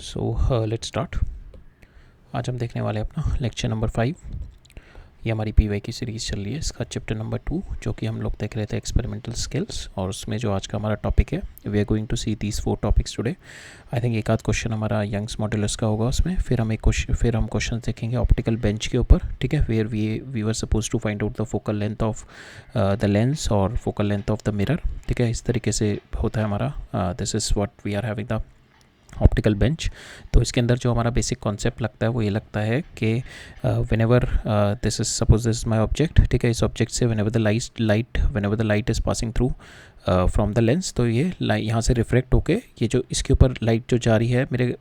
So let's start. आज हम देखने वाले हैं अपना लेक्चर नंबर 5। ये हमारी पीवाई की सीरीज़ चल रही है, इसका चैप्टर नंबर 2 जो कि हम लोग देख रहे थे एक्सपेरिमेंटल स्किल्स, और उसमें जो आज का हमारा टॉपिक है we are going to see these 4 topics today. I think एक आध क्वेश्चन हमारा यंग्स मॉड्यूलस का होगा उसमें, फिर हम क्वेश्चन देखेंगे ऑप्टिकल बेंच के ऊपर, ठीक है, where we were suppose to find out the focal length of the lens और focal length of the mirror. ठीक है, इस तरीके से होता है हमारा, this is what we are having the optical bench. तो इसके अंदर जो हमारा बेसिक कॉन्सेप्ट लगता है वो ये लगता है कि whenever this is suppose this is my object, ठीक है, इस ऑब्जेक्ट से whenever the light is passing through from the lens, तो ये यहाँ से रिफ्लेक्ट होके ये जो इसके ऊपर लाइट जो जा रही है मेरे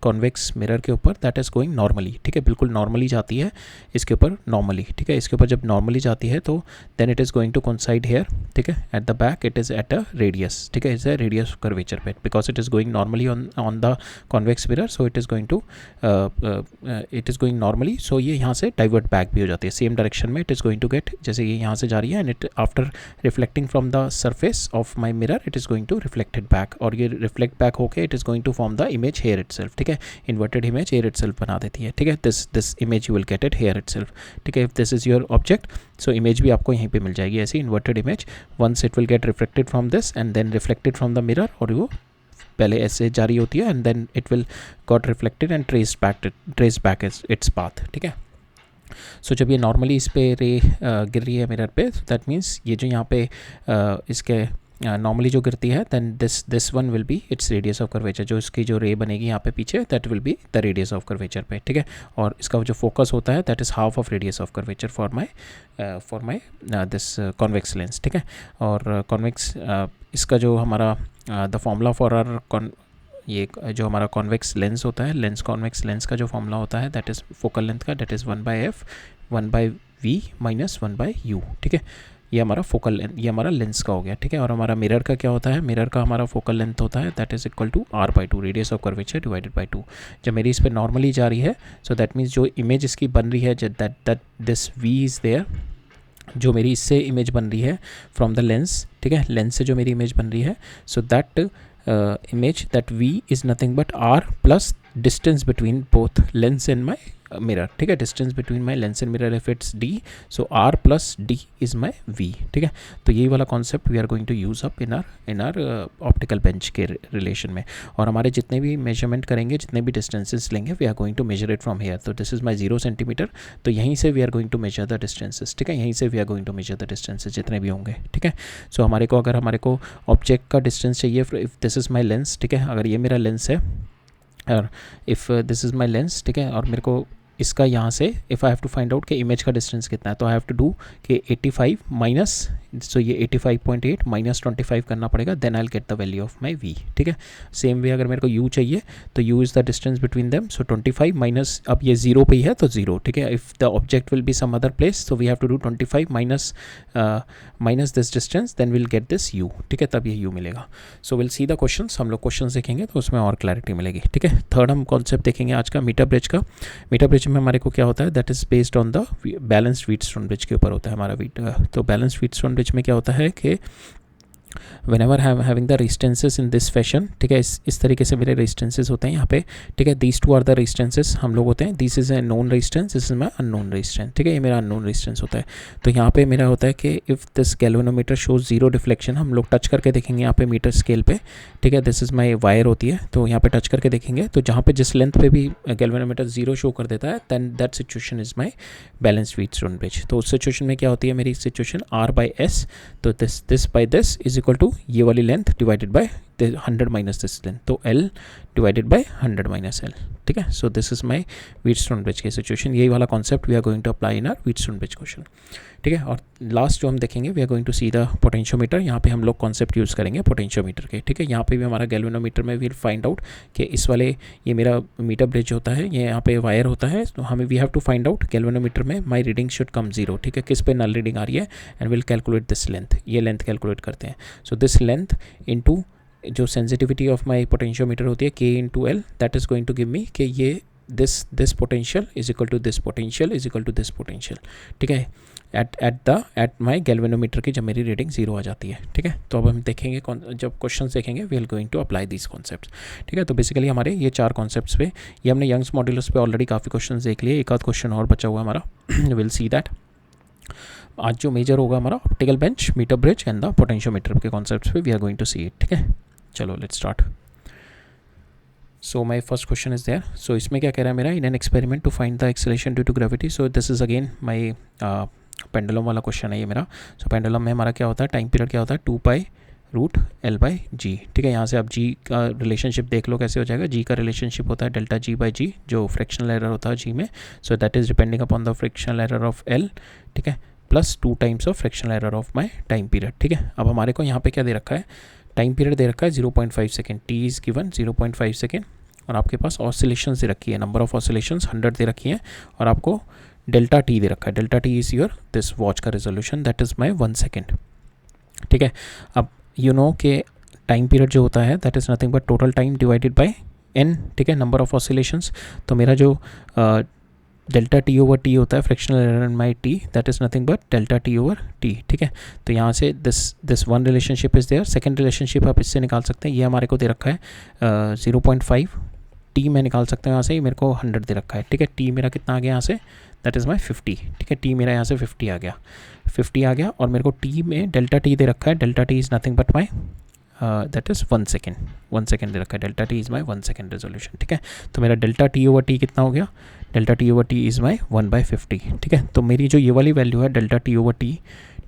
कॉन्वेक्स मिरर के ऊपर, दैट इज़ गोइंग नॉर्मली, ठीक है, बिल्कुल नॉर्मली जाती है इसके ऊपर नॉर्मली, ठीक है। इसके ऊपर जब नॉर्मली जाती है तो then it is going to coincide here, ठीक है, at the back it is at a radius, ठीक है, इज़ अ रेडियस कर्वेचर पे, because it is going normally on the convex mirror, so it is going normally, so ये यहाँ से divert back भी हो जाती है सेम डायरेक्शन में, it is going to get, जैसे ये यहाँ से जा रही है and it after reflecting from the surface of my mirror it is going to reflected back, और ये रिफ्लेक्ट बैक होके it is going to form the image here itself, ठीक है, इन्वर्टेड इमेज हेयर इटसेल्फ बना देती है, ठीक है, this image you will get it here itself, ठीक है, if this is your object, so image भी आपको यहीं पे मिल जाएगी ऐसी inverted image, once it will get reflected from this and then reflected from the mirror, और वो पहले ऐसे जारी होती है and then it will got reflected and trace back its path, ठीक है। सो जब ये नॉर्मली इस पे रे गिर रही है मिरर पे, दैट मीन्स ये जो यहाँ पे इसके नॉर्मली जो गिरती है then this one will be its radius of curvature, जो इसकी जो रे बनेगी यहाँ पे पीछे that will be the radius of curvature पे, ठीक है, और इसका जो फोकस होता है that is half of radius of curvature for my this convex lens, ठीक है। और कॉन्वेक्स इसका जो हमारा द फॉर्मूला फॉर आर ये जो हमारा कॉन्वेक्स लेंस होता है, कॉन्वेक्स लेंस का जो फॉर्मूला होता है दैट इज़ फोकल लेंथ का, that is 1/f 1/v minus 1/u, ठीक है। ये हमारा फोकल लेंथ, ये हमारा लेंस का हो गया, ठीक है। और हमारा मिरर का क्या होता है, मिरर का हमारा फोकल लेंथ होता है that is equal to r/2 radius of curvature divided by 2। जब मेरी इस पर नॉर्मली जा रही है सो दैट मीन्स जो इमेज इसकी बन रही है that this v is there, जो मेरी इससे इमेज बन रही है फ्रॉम द लेंस, ठीक है, लेंस से जो मेरी इमेज बन रही है, so that image that v is nothing but r plus distance between both lens and my mirror, ठीक है, distance between my lens and mirror if it's d, so r plus d is my v, ठीक है। तो यही वाला concept we are going to use up in our optical bench के relation में, और हमारे जितने भी मेजरमेंट करेंगे, जितने भी डिस्टेंसेस लेंगे, we are going to measure it from here. तो दिस इज माई 0 सेंटीमीटर, तो यहीं से we are going to measure the distances, ठीक है, यहीं से we are going to measure the distances जितने भी होंगे, ठीक है। सो हमारे को अगर हमारे को ऑब्जेक्ट का डिस्टेंस चाहिए, if this is my lens, ठीक है, अगर ये मेरा लेंस है और if this is my lens, ठीक है, और मेरे को इसका यहाँ से if I have to find out कि इमेज का डिस्टेंस कितना है, तो आई हैव टू डू कि 85 माइनस, सो ये 85.8 माइनस 25 करना पड़ेगा, then I will get the value of my v, ठीक है। सेम वे अगर मेरे को u चाहिए तो u is the distance between them, so 25 minus, अब ये 0 पे ही है तो 0, ठीक है। If the object will be some other place तो we have to do 25 minus this distance, then will get this u, ठीक है, तब ये u मिलेगा। So will see the questions, हम लोग क्वेश्चंस देखेंगे तो उसमें और क्लैरिटी मिलेगी, ठीक है। थर्ड हम कॉन्सेप्ट देखेंगे आज का मीटर ब्रिज का। मीटर ब्रिज में हमारे को क्या होता है, that is based on the balanced Wheatstone bridge के ऊपर होता है हमारा तो बैलेंस्ड व्हीटस्टोन ब्रिज में क्या होता है कि whenever having the resistances in this fashion, ठीक है, इस तरीके से मेरे resistances होते हैं यहाँ पे, ठीक है, these two are the resistances हम लोग होते हैं, this is a known resistance, this is my unknown resistance, ठीक है, ये मेरा unknown resistance होता है। तो यहाँ पे मेरा होता है कि if this galvanometer shows zero deflection, हम लोग टच करके देखेंगे यहाँ पे मीटर स्केल पे, ठीक है, दिस इज़ माई वायर होती है, तो यहाँ पे टच करके देखेंगे तो जहाँ पे जिस लेंथ पे भी गैल्वेनोमीटर 0 शो कर देता है then that situation is my balanced Wheatstone bridge. तो उस सिचुएशन में क्या होती है मेरी सिचुएशन r/s, तो this by this is equal to ये वाली length divided by 100 minus this length, तो l divided by 100 minus l, ठीक है। So this is my Wheatstone bridge की सिचुएशन, यही वाला concept we are going to apply in our Wheatstone bridge question, ठीक है। और लास्ट जो हम देखेंगे we are going to see the potentiometer, यहाँ पे हम लोग कॉन्सेप्ट यूज़ करेंगे पोटेंशियोमीटर के, ठीक है। यहाँ पे भी हमारा गैल्वेनोमीटर में वील फाइंड आउट कि इस वाले ये मेरा मीटर ब्रिज होता है, ये यहाँ पे वायर होता है, तो हमें we have to find out galvanometer में माई रीडिंग शुड कम 0, ठीक है, किस पे नल रीडिंग आ रही है, and will calculate this length, ये लेंथ कैलकुलेट करते हैं। सो दिस लेंथ इनटू जो सेंसिटिविटी ऑफ माई पोटेंशियोमीटर होती है k into L, that is going to give me कि ये this potential is equal to this potential is equal to this potential, ठीक है। At my galvanometer की जब मेरी रीडिंग 0 आ जाती है, ठीक है। तो अब हम देखेंगे जब क्वेश्चन देखेंगे we are going to apply this concepts, ठीक है। तो बेसिकली हमारे ये 4 कॉन्सेप्ट्स पे, ये हमने यंग्स मॉड्यूलस पे ऑलरेडी काफ़ी क्वेश्चन देख लिए, एक आध क्वेश्चन और बचा हुआ हमारा, विल सी दैट। आज जो मेजर होगा हमारा optical bench, meter bridge and the potentiometer के कॉन्सेप्ट्स पे we are going to see it, ठीक है। चलो let's start. So my first question is there. सो इसमें क्या कह रहा है मेरा, in an experiment to find the acceleration due to gravity. So this is again my pendulum वाला क्वेश्चन है ये मेरा। सो पेंडुलम में हमारा क्या होता है, टाइम पीरियड क्या होता है 2π√L/g, ठीक है। यहाँ से आप g का रिलेशनशिप देख लो कैसे हो जाएगा। g का रिलेशनशिप होता है डेल्टा g/g, जो फ्रैक्शनल एरर होता है g में। So that is depending upon the fractional error of L, ठीक है, plus 2 times of fractional error of my time period, ठीक है। अब हमारे को यहाँ पे क्या दे रखा है, टाइम पीरियड दे रखा है 0.5 second, t is given 0.5 second, और आपके पास ऑसिलेशंस दे रखी है, नंबर ऑफ ऑसिलेशंस 100 दे रखी है, और आपको डेल्टा टी दे रखा है। Delta T is your this watch का resolution, that is my 1 second, ठीक है। अब यू नो कि टाइम पीरियड जो होता है that is nothing but total time divided by n, ठीक है, नंबर ऑफ ऑसिलेशंस। तो मेरा जो डेल्टा टी ओवर टी होता है fractional error in my T, that is nothing but delta T over T, ठीक है। तो यहाँ से this one relationship is there, second relationship आप इससे निकाल सकते हैं, ये हमारे को दे रखा है 0.5, टी में निकाल सकते हैं यहाँ से, मेरे को 100 दे रखा है, ठीक है। टी मेरा कितना आ गया यहाँ से, दैट इज़ माई 50, ठीक है। टी मेरा यहाँ से 50 आ गया, और मेरे को टी में डेल्टा टी दे रखा है, delta T is nothing but my that is 1 second दे रखा है, delta T is my 1 second resolution, ठीक है। तो मेरा डेल्टा टी ओवर टी कितना हो गया, delta T over T is माई 1/50, ठीक है। तो मेरी जो ये वाली वैल्यू है डेल्टा टी ओवर टी,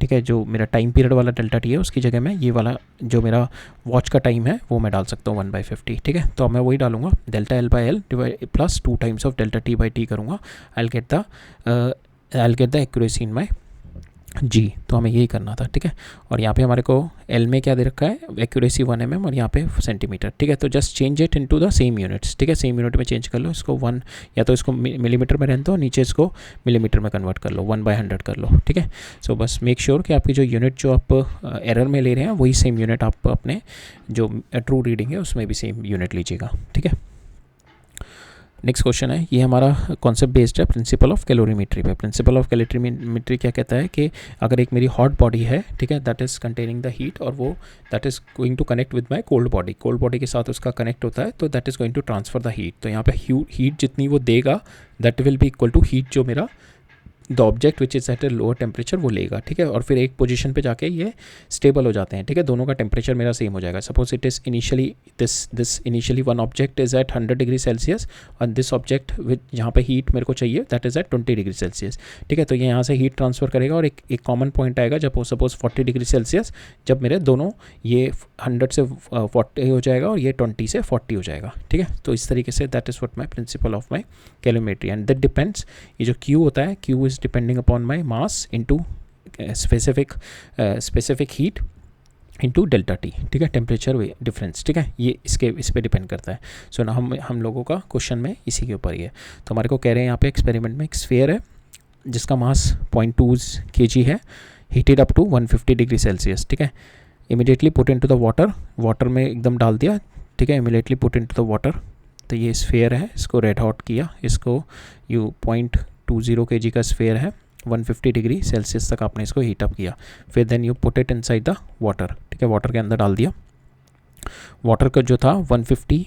ठीक है, जो मेरा टाइम पीरियड वाला डेल्टा टी है, उसकी जगह में ये वाला जो मेरा वॉच का टाइम है वो मैं डाल सकता हूँ 1/50, ठीक है। तो अब मैं वही डालूंगा, delta L/L divide plus 2 times of delta T/T करूँगा, I will get the accuracy in my g. तो हमें यही करना था, ठीक है। और यहाँ पे हमारे को L में क्या दे रखा है, एक्यूरेसी 1 mm, और यहाँ पे सेंटीमीटर, ठीक है। तो just change it into the same units, ठीक है, सेम यूनिट में चेंज कर लो इसको, 1 या तो इसको मिलीमीटर में रहने दो, नीचे इसको मिलीमीटर में कन्वर्ट कर लो, 1/100 कर लो, ठीक है। सो बस मेक श्योर कि आपकी जो यूनिट जो आप एरर में ले रहे हैं वही सेम यूनिट आप अपने जो ट्रू रीडिंग है उसमें भी सेम यूनिट लीजिएगा, ठीक है। नेक्स्ट क्वेश्चन है, ये हमारा कॉन्सेप्ट बेस्ड है प्रिंसिपल ऑफ कैलोरीमेट्री पे। प्रिंसिपल ऑफ कैलोरीमेट्री क्या कहता है कि अगर एक मेरी हॉट बॉडी है, ठीक है, that is containing the heat, और वो that is going to connect with my cold body के साथ उसका कनेक्ट होता है, तो that is going to transfer the heat. तो यहाँ पे हीट जितनी वो देगा that will be equal to heat जो मेरा the object which is at a lower temperature वो लेगा, ठीक है। और फिर एक पोजीशन पे जाके ये स्टेबल हो जाते हैं, ठीक है, दोनों का टेम्परेचर मेरा सेम हो जाएगा। Suppose it is initially this initially one object is at 100 degree Celsius, और दिस ऑब्जेक्ट विद यहाँ पे हीट मेरे को चाहिए that is at 20 degree Celsius, ठीक है। तो ये यहाँ से हीट ट्रांसफर करेगा, और एक कॉमन पॉइंट आएगा जब सपोज 40 डिग्री सेल्सियस, जब मेरे दोनों ये 100 से 40 हो जाएगा और ये 20 से 40 हो जाएगा, ठीक है। तो इस तरीके say that is what my principle of my calorimetry, and that depends, ये जो Q होता है, Q is depending upon my mass into specific heat into delta T, ठीक है, टेम्परेचर डिफरेंस, ठीक है, ये इस पे डिपेंड करता है। सो ना हम लोगों का क्वेश्चन में इसी के ऊपर ही है। तो हमारे को कह रहे हैं यहाँ पे एक्सपेरिमेंट में एक स्फीयर है जिसका मास 0.2 kg है, heated up to 150 degree Celsius, ठीक है। Immediately put into the water में एकदम डाल दिया, ठीक है, immediately put into the water. तो ये स्फीयर है, इसको रेड हॉट किया, इसको 0.20 kg का स्फीयर है, 150 डिग्री सेल्सियस तक आपने इसको हीट अप किया, फिर then you put it inside the water, ठीक है, वाटर के अंदर डाल दिया। वाटर का जो था 150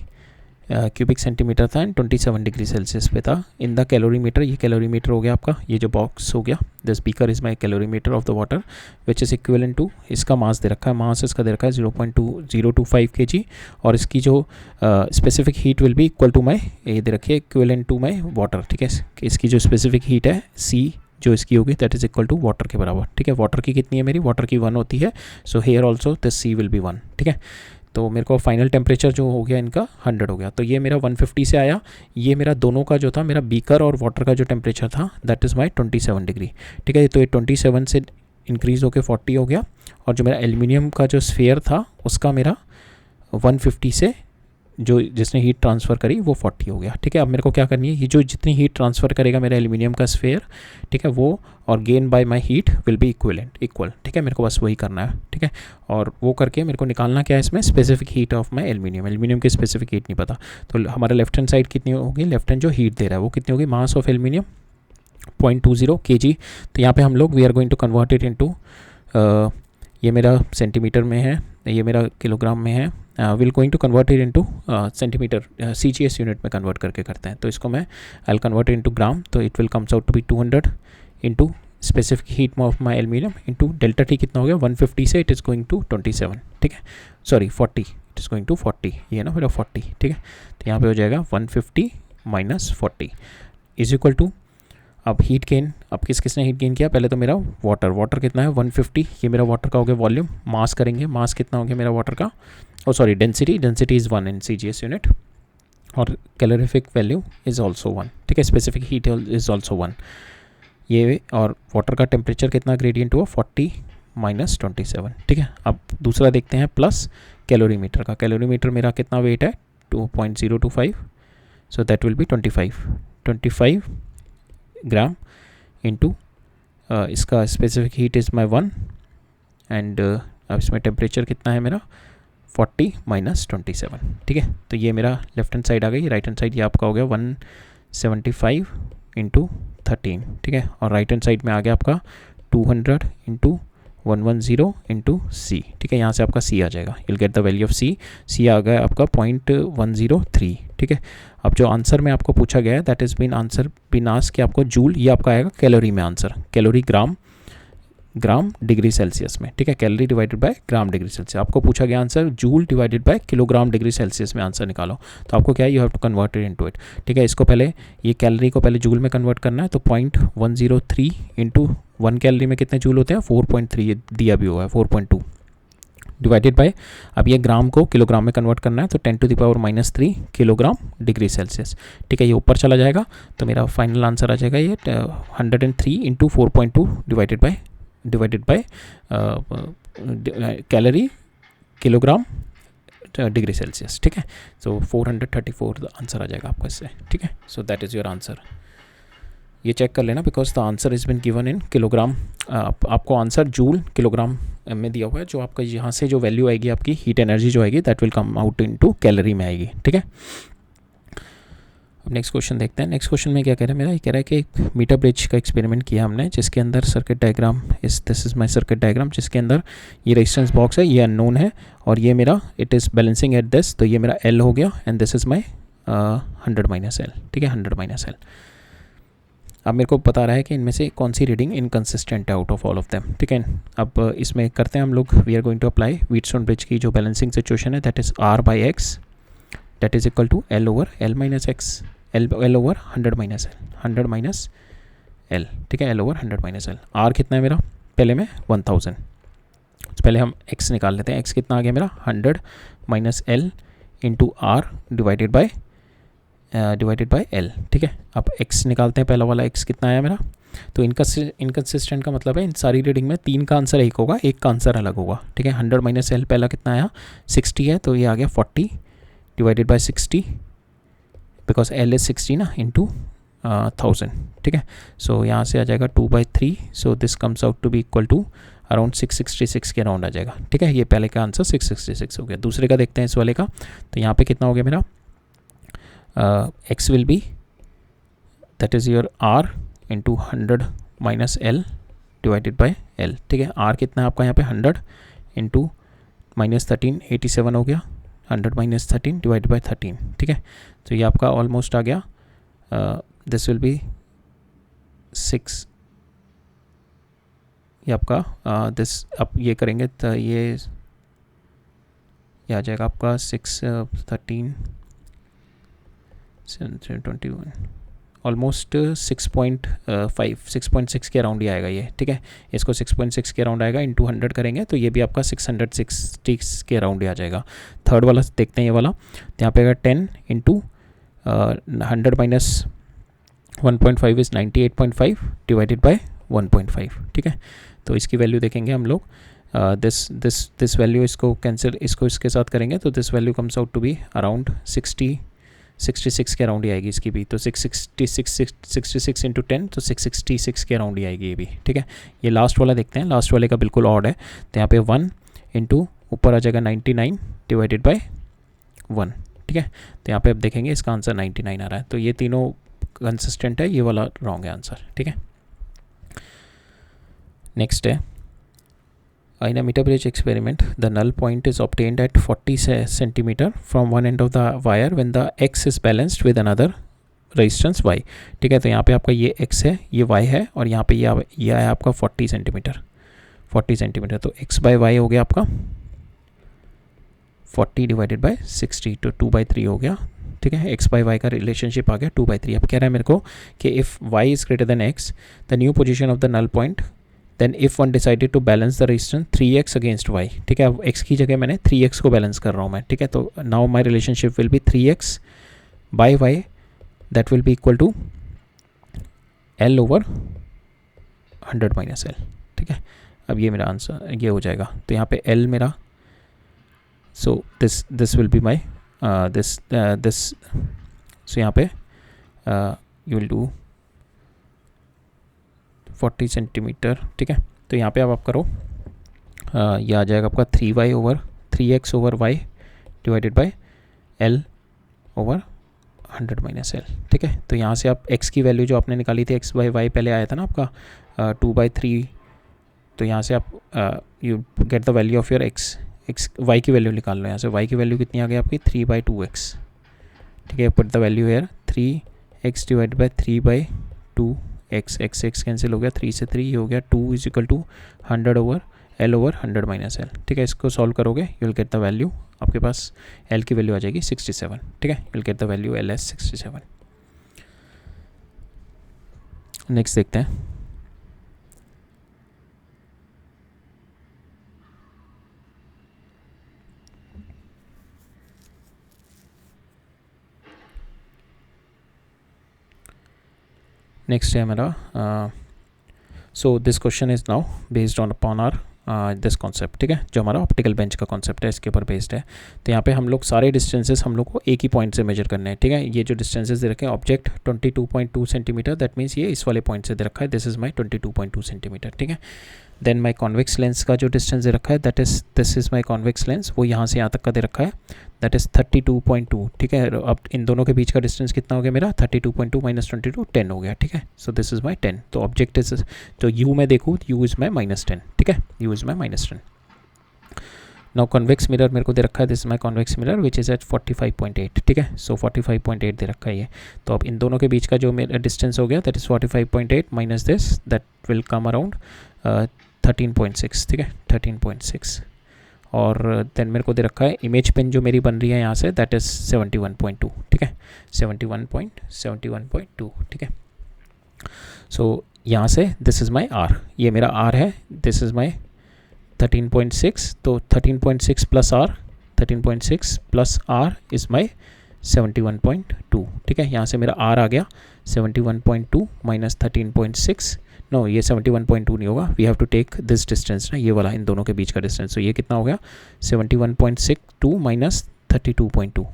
क्यूबिक सेंटीमीटर था एंड 27 डिग्री सेल्सियस पे था इन द कैलोरीमीटर। ये कैलोरीमीटर हो गया आपका, ये जो बॉक्स हो गया, this beaker is my calorimeter of the water which is equivalent to, इसका मास दे रखा है, मास इसका दे रखा है 0.2025 kg, और इसकी जो specific heat will be equal to my, ये दे रखी है इक्विवेलेंट टू माई वाटर, ठीक है। इसकी जो स्पेसिफिक हीट है C जो इसकी होगी that is equal to water के बराबर, ठीक है। वाटर की कितनी है मेरी, वाटर की 1 होती है, so here also this C will be 1, ठीक है। तो मेरे को फाइनल टेम्परेचर जो हो गया इनका 100 हो गया। तो ये मेरा 150 से आया, ये मेरा दोनों का जो था मेरा बीकर और वाटर का जो टेम्परेचर था दैट इज़ माई 27 डिग्री, ठीक है। तो ये 27 से इंक्रीज़ होकर 40 हो गया, और जो मेरा एल्यूमिनियम का जो स्फीयर था उसका मेरा 150 से जो जिसने हीट ट्रांसफ़र करी वो 40 हो गया, ठीक है। अब मेरे को क्या करनी है, ये जो जितनी हीट ट्रांसफ़र करेगा मेरा एल्यूमिनियम का स्फीयर, ठीक है, वो और gain by my heat will be equal, ठीक है। मेरे को बस वही करना है, ठीक है। और वो करके मेरे को निकालना क्या है इसमें, specific heat of my aluminium की स्पेसिफिक हीट नहीं पता। तो हमारा लेफ्ट हैंड साइड कितनी होगी, लेफ्ट हैंड जो हीट दे रहा है वो कितनी होगी, मास ऑफ एल्यूमिनियम 0.20 kg। तो यहाँ पे हम लोग we are going to convert it into, ये मेरा सेंटीमीटर में है, ये मेरा किलोग्राम में है, will going to convert it into centimetre, CGS unit में कन्वर्ट करके करते हैं। तो इसको मैं आई कन्वर्ट इनटू ग्राम, तो it will comes out to be 200 into specific heat of my aluminium into delta T कितना हो गया 150 से इट इज़ गोइंग टू 27, ठीक है, sorry 40, it is going to 40, ये ना मेरा 40, ठीक है। तो यहाँ पे हो जाएगा 150 माइनस 40 इज इक्वल टू, अब हीट गेन, अब किसने हीट गेन किया, पहले तो मेरा वाटर कितना है 150, ये मेरा वाटर का हो गया वॉल्यूम, मास करेंगे, मास कितना हो गया मेरा वाटर का, ओ सॉरी डेंसिटी इज़ 1 इन CGS यूनिट, और कैलोरीफिक वैल्यू इज़ ऑल्सो 1, ठीक है, स्पेसिफिक हीट इज़ ऑल्सो 1, ये, और वाटर का टेम्परेचर कितना ग्रेडियंट हुआ 40 माइनस 27, ठीक है। अब दूसरा देखते हैं प्लस कैलोरीमीटर का, कैलोरीमीटर मेरा कितना वेट है 2.025, so that will be 25 gram into इसका specific heat is my 1 and अब इसमें टेम्परेचर कितना है मेरा 40 माइनस 27, ठीक है। तो ये मेरा लेफ्ट हैंड साइड आ गई, राइट हैंड साइड ये आपका हो गया 175 इंटू 13, ठीक है, और राइट हैंड साइड में आ गया आपका 200 इंटू 110 इंटू C, ठीक है, यहाँ से आपका C आ जाएगा, you'll get the value of C आ गया आपका 0.103, ठीक है। अब जो आंसर में आपको पूछा गया है दैट इज़ बीन आस्क्ड कि आपको जूल, ये आपका आएगा कैलोरी में answer, calorie gram degree Celsius में, ठीक है, calorie divided by gram degree Celsius. आपको पूछा गया answer joule divided by kilogram degree Celsius में आंसर निकालो, तो आपको क्या है, you have to convert it into it, ठीक है। इसको पहले ये कैलोरी को पहले जूल में कन्वर्ट करना है, तो 0.103 इंटू 1 कैलोरी में कितने जूल होते हैं 4.3, ये दिया भी हुआ है 4.2 डिवाइडेड बाय, अब ये ग्राम को किलोग्राम में कन्वर्ट करना है, तो 10⁻³ किलोग्राम डिग्री सेल्सियस, ठीक है, ये ऊपर चला जाएगा, तो मेरा फाइनल आंसर आ जाएगा ये 103 into 4.2 divided by calorie kilogram degree Celsius, ठीक है। सो 434 आंसर आ जाएगा आपका इससे, ठीक है। So that is your answer, ये चेक कर लेना because the answer is been given in kilogram, आपको आंसर जूल किलोग्राम में दिया हुआ है, जो आपका यहाँ से जो वैल्यू आएगी आपकी हीट एनर्जी जो आएगी that will come out into calorie में आएगी, ठीक है। अब नेक्स्ट क्वेश्चन देखते हैं, नेक्स्ट क्वेश्चन में क्या कह रहा है मेरा, ये कह रहा है कि एक मीटर ब्रिज का एक्सपेरिमेंट किया हमने, जिसके अंदर circuit diagram this is my circuit diagram, जिसके अंदर ये रेजिस्टेंस बॉक्स है, ये अननोन है, और ये मेरा it is balancing at this, तो ये मेरा L हो गया and this is my 100 - L, ठीक है, 100 - L। अब मेरे को बता रहा है कि इनमें से कौन सी रीडिंग इनकन्सिस्टेंट है out of all of them, ठीक है। अब इसमें करते हैं हम लोग, we are going to apply Wheatstone bridge की जो बैलेंसिंग सिचुएशन है that is R/X that is equal to L over L - X, L over 100 - L, ठीक है, L ओवर 100 - L। R कितना है मेरा, पहले में 1000, तो पहले हम X निकाल लेते हैं, X कितना आ गया मेरा 100 - L into R divided by L, ठीक है। अब X निकालते हैं, पहला वाला X कितना आया मेरा, तो इनकन्सिस्टेंट का मतलब है इन सारी रीडिंग में 3 का आंसर एक होगा, एक का आंसर अलग होगा, ठीक है। 100 - L पहला कितना आया 60 है, तो ये आ गया 40 divided by 60 because L is 60 ना इंटू 1000, ठीक है। सो यहाँ से आ जाएगा 2/3, so this comes out to be equal to around 666 के अराउंड आ जाएगा, ठीक है। ये पहले का आंसर 666 हो गया। दूसरे का देखते हैं इस वाले का, तो यहाँ पे कितना हो गया मेरा X will be that is your R into 100 minus L divided by L, ठीक है। R कितना है आपका यहाँ पे 100 into -13 87 हो गया, 100 minus 13 divided by 13, ठीक है। तो ये आपका ऑलमोस्ट आ गया, दिस विल बी 6, ये आपका दिस अब ये करेंगे तो ये आ जाएगा आपका 6 13 21 ऑलमोस्ट 6.6 के अराउंड ही आएगा ये, ठीक है। इसको 6.6 के अराउंड आएगा, इंटू 100 करेंगे तो ये भी आपका 660 के अराउंड ही आ जाएगा। थर्ड वाला देखते हैं ये वाला, तो यहाँ पे अगर 10 into 100 minus 1.5 is 98.5 divided by 1.5, ठीक है। तो इसकी वैल्यू देखेंगे हम लोग, दिस वैल्यू इसको कैंसिल, इसको इसके साथ करेंगे तो this value comes out to be around 66 के अराउंड ही आएगी इसकी भी, तो 66 इंटू 10 तो 666 के अराउंड ही आएगी ये भी, ठीक है। ये लास्ट वाला देखते हैं, लास्ट वाले का बिल्कुल ऑड है, तो यहाँ पे 1 इंटू ऊपर आ जाएगा 99 डिवाइडेड बाय 1, ठीक है। तो यहाँ पे अब देखेंगे इसका आंसर 99 आ रहा है, तो ये तीनों कंसिस्टेंट है, ये वाला रॉन्ग है आंसर, ठीक है। नेक्स्ट है, in a meter bridge experiment the null point is obtained at 40 centimeter from one end of the wire when the x is balanced with another resistance y, ठीक है। तो यहाँ पे आपका ये x है, ये y है, और यहाँ पे ये है आपका 40 सेंटीमीटर, 40 सेंटीमीटर। तो x बाई वाई हो गया आपका 40 डिवाइडेड बाई 60, तो 2/3 हो गया, ठीक है। x बाई वाई का रिलेशनशिप आ गया 2/3। अब कह रहा है मेरे को कि if y is greater than x the new position of the null point then if one decided to balance the resistance 3x against y, ठीक है। अब x की जगह मैंने 3x को बैलेंस कर रहा हूँ मैं, ठीक है। तो now my relationship will be 3x by y that will be equal to L over 100 minus L, ठीक है। अब ये मेरा आंसर ये हो जाएगा, तो यहाँ पे L मेरा, so this will be my this, सो यहाँ पे यू विल डू 40 सेंटीमीटर, ठीक है। तो यहाँ पे अब आप करो, ये आ जाएगा आपका 3y over 3x over y divided by L over 100 minus L, ठीक है। तो यहाँ से आप x की वैल्यू जो आपने निकाली थी x बाई वाई पहले आया था ना आपका 2/3, तो यहाँ से आप you get the value of your x y की वैल्यू निकाल लो। यहाँ से y की वैल्यू कितनी आ गई आपकी 3/2x, ठीक है। Put the value here 3x divide by 3/2x, x cancel हो गया, 3 से 3 हो गया, 2 is equal to 100 over L over 100 minus L, ठीक है। इसको सॉल्व करोगे you will get the value, आपके पास L की वैल्यू आ जाएगी 67, ठीक है। You will get the value L as 67। Next देखते हैं, नेक्स्ट है मेरा, so this question is now based on upon our this concept, ठीक है। जो हमारा ऑप्टिकल बेंच का कॉन्सेप्ट है इसके ऊपर बेस्ड है। तो यहाँ पे हम लोग सारे डिस्टेंसेस हम लोग को एक ही पॉइंट से मेजर करने हैं, ठीक है। ये जो डिस्टेंसेस दे रखे हैं, ऑब्जेक्ट 22.2 सेंटीमीटर, दैट मीन्स ये इस वाले पॉइंट से दे रखा है, दिस इज़ माई 22.2 सेंटीमीटर, ठीक है। देन माई कॉन्वेक्स लेंस का जो डिस्टेंस दे रखा है that is this is my convex lens, वो यहाँ से यहाँ तक का दे रखा है, दैट इज़ 32.2, ठीक है। अब इन दोनों के बीच का डिस्टेंस कितना हो गया मेरा 32.2 माइनस 22 10 हो गया, ठीक है। So this is my 10। तो ऑब्जेक्ट इज, तो यू में देखूँ यू इज़ माई -10, ठीक है, u is my -10। Now convex mirror मेरे को दे रखा है, this is my convex mirror which is at 45.8, ठीक है। सो 45.8 दे रखा है ये। तो अब इन दोनों के बीच का जो मेरा डिस्टेंस हो गया that is 45.8 minus this, that will come around 13.6, ठीक है, 13.6। और देन मेरे को दे रखा है इमेज पिन जो मेरी बन रही है यहाँ से दैट इज़ 71.2, ठीक है, 71.2, ठीक है। सो यहाँ से दिस इज़ माई R, ये मेरा R है, दिस इज़ माई 13.6, तो 13.6 plus R, 13.6 plus R is my 71.2, ठीक है। यहाँ से मेरा R आ गया 71.2 माइनस 13.6, नो ये 71.2 नहीं होगा, we have to take this distance ना, ये वाला इन दोनों के बीच का डिस्टेंस। तो ये कितना हो गया 71.62 माइनस 32.2,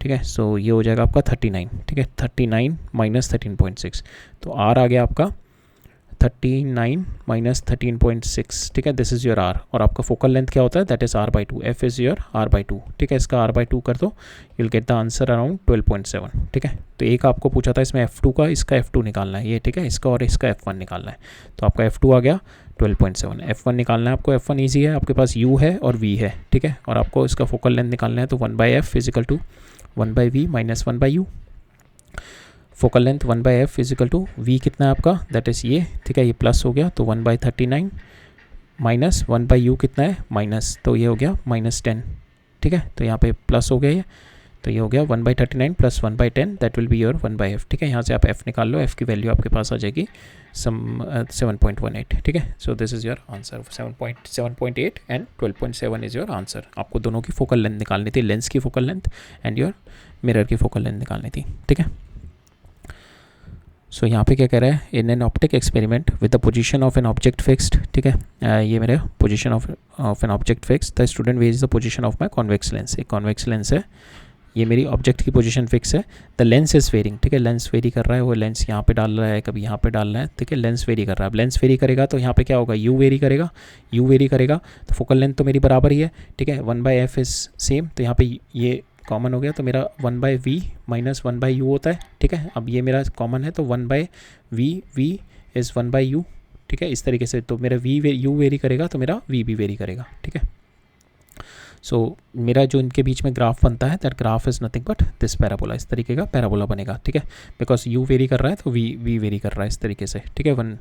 ठीक है। सो ये हो जाएगा आपका 39, ठीक है, 39 माइनस 13.6, तो R आ गया आपका 39 माइनस 13.6, ठीक है, दिस इज़ योर R। और आपका फोकल लेंथ क्या होता है that is R/2, F is your R/2, ठीक है। इसका R/2 कर दो you will get the answer around 12.7, ठीक है। तो एक आपको पूछा था इसमें F2 का, इसका F2 निकालना है ये, ठीक है, इसका और इसका F1 निकालना है। तो आपका F2 आ गया 12.7, F1 निकालना है आपको, F1 ईजी है, आपके पास U है और V है, ठीक है। और आपको इसका फोकल लेंथ निकालना है, तो 1/F is equal to 1/V minus 1/U, focal length 1/F is equal to V कितना है आपका दैट इज़ ये, ठीक है, ये प्लस हो गया तो 1/39 माइनस 1/U कितना है माइनस, तो ये हो गया -10, ठीक है। तो यहाँ पे प्लस हो गया ये, तो ये हो गया 1/39 plus 1/10 that will be your 1/F, ठीक है। यहाँ से आप F निकाल लो, F की वैल्यू आपके पास आ जाएगी 7.18, ठीक है। So this is your answer, 7.8 and 12.7 is your answer. आपको दोनों की फोकल लेंथ निकालनी थी, लेंस की focal length and your mirror की फोकल लेंथ निकालनी थी, ठीक है। सो यहाँ पे क्या कह रहा है, in an optic experiment with the position of an object fixed, ठीक है, ये मेरा position of an object fix, the student varies the position of my convex lens, एक कॉन्वेक्स लेंस है, ये मेरी ऑब्जेक्ट की पोजीशन फिक्स है, द लेंस इज़ वेरिंग, ठीक है, लेंस वेरी कर रहा है, वो लेंस यहाँ पे डाल रहा है, कभी यहाँ पे डाल रहा है, ठीक है, लेंस वेरी कर रहा है। अब लेंस वेरी करेगा तो यहाँ पे क्या होगा, यू वेरी करेगा, तो फोकल लेंथ तो मेरी बराबर ही है, ठीक है, 1/F इज़ सेम, तो यहाँ पे ये कॉमन हो गया तो मेरा 1/v माइनस 1/u होता है, ठीक है। अब ये मेरा कॉमन है तो 1/v, v इज़ 1/u, ठीक है। इस तरीके से तो मेरा u वेरी करेगा तो मेरा v भी वेरी करेगा, ठीक है। सो मेरा जो इनके बीच में ग्राफ बनता है that graph is nothing but this parabola, इस तरीके का पैराबोला बनेगा, ठीक है। बिकॉज u वेरी कर रहा है तो v वेरी कर रहा है इस तरीके से, ठीक है।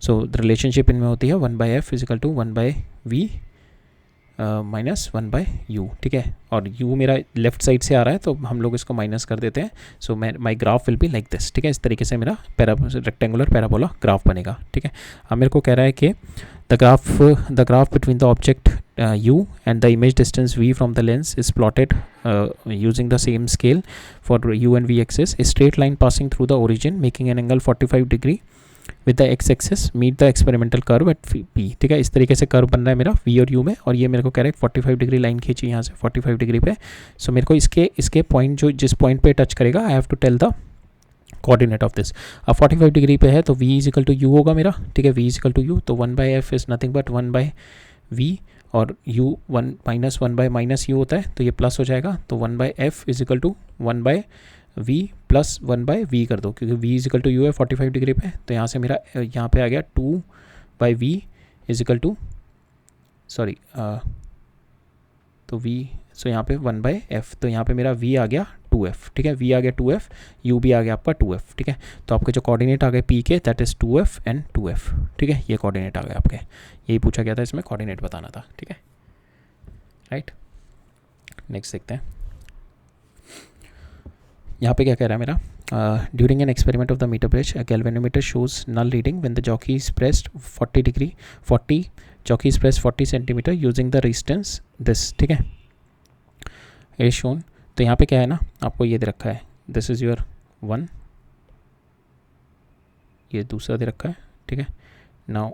सो द रिलेशनशिप इनमें होती है 1/f is equal to 1/v minus 1/u, ठीक है। और u मेरा लेफ्ट साइड से आ रहा है तो हम लोग इसको माइनस कर देते हैं। So my graph will be like this, ठीक है। इस तरीके से मेरा रेक्टेंगुलर पैराबोला ग्राफ बनेगा, ठीक है। अब मेरे को कह रहा है कि the graph between the object u and the image distance v from the lens is plotted using the same scale for u and v axis. A straight line passing through the origin making an angle 45 degree with the x axis meet the experimental curve at p, ठीक है। इस तरीके से curve बन रहा है मेरा v और u में, और ये मेरे को कह रहा है 45 डिग्री लाइन खींची यहाँ से 45 डिग्री पे। सो मेरे को इसके पॉइंट जो जिस पॉइंट पे टच करेगा I have to tell the coordinate of this. अब 45 डिग्री पे है तो v इजिकल टू u होगा मेरा, ठीक है। v इजिकल टू u तो 1/f is nothing but 1/v, और u 1 माइनस 1/-u होता है तो ये प्लस हो जाएगा, तो 1/f is equal to 1/v plus 1/v कर दो, क्योंकि v इजिकल टू u है 45 डिग्री पे। तो यहाँ से मेरा यहाँ पे आ गया 2/v इजिकल टू सॉरी तो v, सो यहाँ पे 1/f, तो यहाँ पे मेरा v आ गया 2f, ठीक है। v आ गया 2f, u भी आ गया आपका 2f, ठीक है। तो आपके जो कोऑर्डिनेट आ गए p के that is 2f and 2f, ठीक है। ये कोऑर्डिनेट आ गए आपके, यही पूछा गया था, इसमें कोऑर्डिनेट बताना था, ठीक है, राइट। नेक्स्ट देखते हैं यहाँ पे क्या कह रहा है मेरा। During an experiment of the metre bridge a galvanometer shows null reading when the jockey is pressed 40 jockey is pressed 40 centimetre using the resistance this, ठीक है। ए शोन, तो यहाँ पे क्या है ना, आपको ये दे रखा है दिस इज़ योर 1, ये दूसरा दे रखा है, ठीक है। नाउ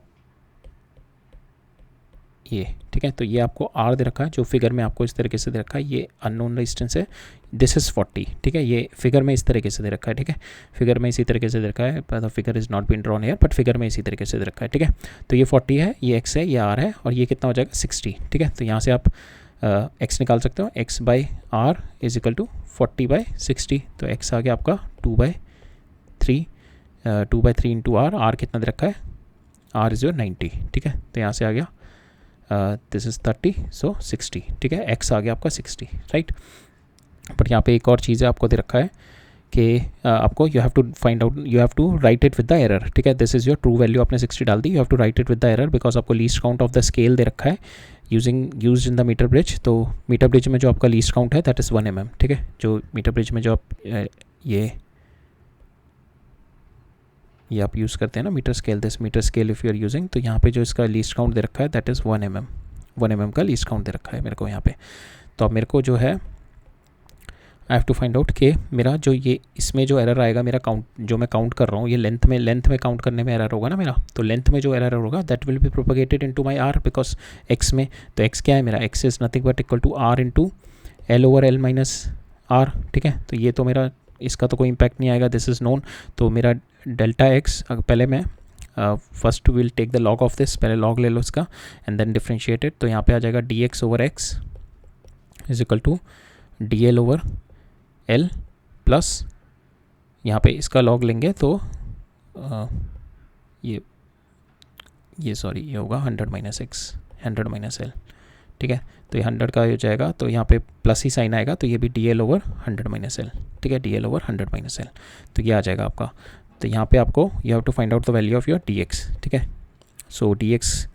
ये, ठीक है। तो ये आपको R दे रखा है, जो फिगर में आपको इस तरीके से दे रखा है, ये अननोन रेजिस्टेंस है, दिस इज़ 40, ठीक है। ये फिगर में इस तरीके से दे रखा है, ठीक है। फिगर में इसी तरीके से दे रखा है, the figure is not been drawn here, but figure में इसी तरीके से दे रखा है, ठीक है। तो ये 40 है, ये x है, ये R है, और ये कितना हो जाएगा 60, ठीक है। तो यहाँ से आप x निकाल सकते हो, x/r इज इक्वल टू 40/60, तो x आ गया आपका 2/3 इंटू r कितना दे रखा है, r इज़ योर 90, ठीक है। तो यहाँ से आ गया दिस इज़ 30, सो 60, ठीक है। x आ गया आपका 60, राइट। बट यहाँ पे एक और चीज़ है आपको दे रखा है कि आपको you have to write it with the error, ठीक है। This is your true value, आपने 60 डाल दी, you have to write it with the error because आपको least count of the scale दे रखा है used in the metre bridge. तो मीटर ब्रिज में जो आपका लीस्ट काउंट है दैट इज़ 1 mm, ठीक है। जो मीटर ब्रिज में जो आप ये आप यूज़ करते हैं ना metre scale if you are using, तो यहाँ पे जो इसका लीस्ट काउंट दे रखा है दैट इज़ 1 mm का लीस्ट काउंट दे रखा है मेरे को यहाँ पे। तो अब मेरे को जो है I have to find out कि मेरा जो ये इसमें जो एरर आएगा, मेरा काउंट जो मैं काउंट कर रहा हूँ, ये लेंथ में काउंट करने में एरर होगा ना मेरा, तो लेंथ में जो एरर होगा that will be propagated into my r because x में, तो x क्या है मेरा, x is nothing but equal to r into L/L minus r, ठीक है। तो ये तो मेरा इसका तो कोई इम्पैक्ट नहीं आएगा, दिस इज़ नोन। तो मेरा डेल्टा x, पहले मैं first will take the log of this, पहले लॉग ले लो इसका एंड देन डिफ्रेंशिएटेड, तो यहाँ पे आ जाएगा dx/x is equal to dl/L plus यहाँ पे इसका लॉग लेंगे तो ये सॉरी ये होगा 100 माइनस L, ठीक है। तो ये 100 का हो जाएगा, तो यहाँ पे प्लस ही साइन आएगा, तो ये भी dl/100 माइनस L, ठीक है, dl/100 माइनस L, तो ये आ जाएगा आपका। तो यहाँ पे आपको you have to find out the value of your dx, ठीक है। सो dx/x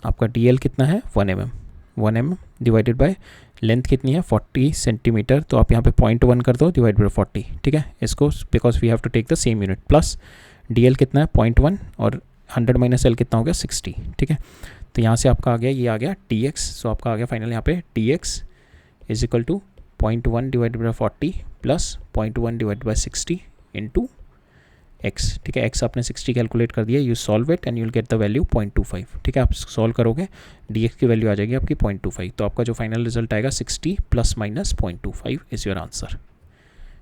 आपका dl कितना है 1 mm डिवाइडेड बाय लेंथ कितनी है 40 सेंटीमीटर, तो आप यहाँ पे 0.1 कर दो डिवाइड बाय 40, ठीक है। इसको because we have to take the same unit, plus dl कितना है 0.1 और 100 माइनस L कितना हो गया 60, ठीक है। तो यहाँ से आपका आ गया, ये आ गया dx, सो आपका आ गया फाइनल यहाँ पे dx is equal to 0.1 divide by 40 plus 0.1 divide by 60 into x, ठीक है। x आपने 60 कैलकुलेट कर दिया, you solve it and you will get the value 0.25, ठीक है। आप सॉल्व करोगे dx की वैल्यू आ जाएगी आपकी 0.25, तो आपका जो फाइनल रिजल्ट आएगा 60 plus minus 0.25 is your answer,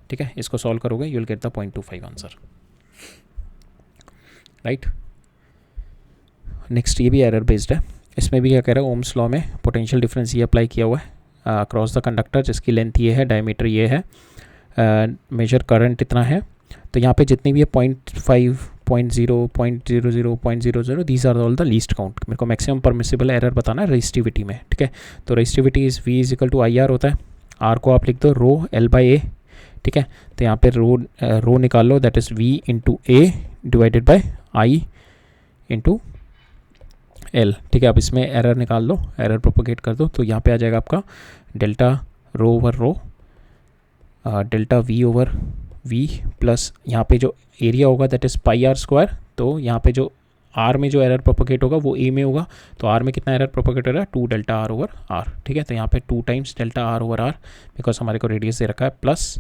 ठीक है। इसको सॉल्व करोगे you will get the 0.25 answer, right. Next ये भी एरर बेस्ड है। इसमें भी क्या कह रहा है, ओम्स लॉ में पोटेंशियल डिफरेंस ये अप्लाई किया हुआ है अक्रॉस द कंडक्टर, जिसकी लेंथ ये है, डायमीटर ये है, मेजर करंट इतना है। तो यहाँ पे जितनी भी है 0.5, 0.0, 0.00, 0.00, these are all the least count. मेरे को मैक्सिमम परमिसिबल एरर बताना है रेजिस्टिविटी में, ठीक है। तो resistivity is V is equal to I R होता है। आर को आप लिख दो रो L बाई ए, ठीक है। तो यहाँ पे रो निकाल लो, that is V into A divided by I into L, ठीक है। अब इसमें एरर निकाल लो, एरर प्रोपोगेट कर दो, तो यहाँ पे आ जाएगा आपका delta rho over rho, delta V over V plus यहाँ पे जो एरिया होगा that is pi R square. तो यहाँ पे जो आर में जो एरर प्रोपोगेट होगा वो ए में होगा, तो आर में कितना एरर प्रोपोगेट हो रहा है, 2 डेल्टा आर ओवर आर, ठीक है। तो यहाँ पे 2 times delta R over R, because हमारे को रेडियस दे रखा है, plus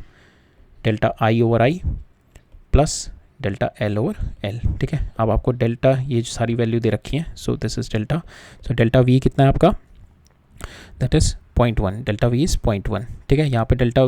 delta I over I plus delta L over L, ठीक है। अब आपको डेल्टा ये जो सारी वैल्यू दे रखी है, so this is delta, so delta we कितना है आपका, that is 0.1, delta V is 0.1, ठीक है। यहाँ पे डेल्टा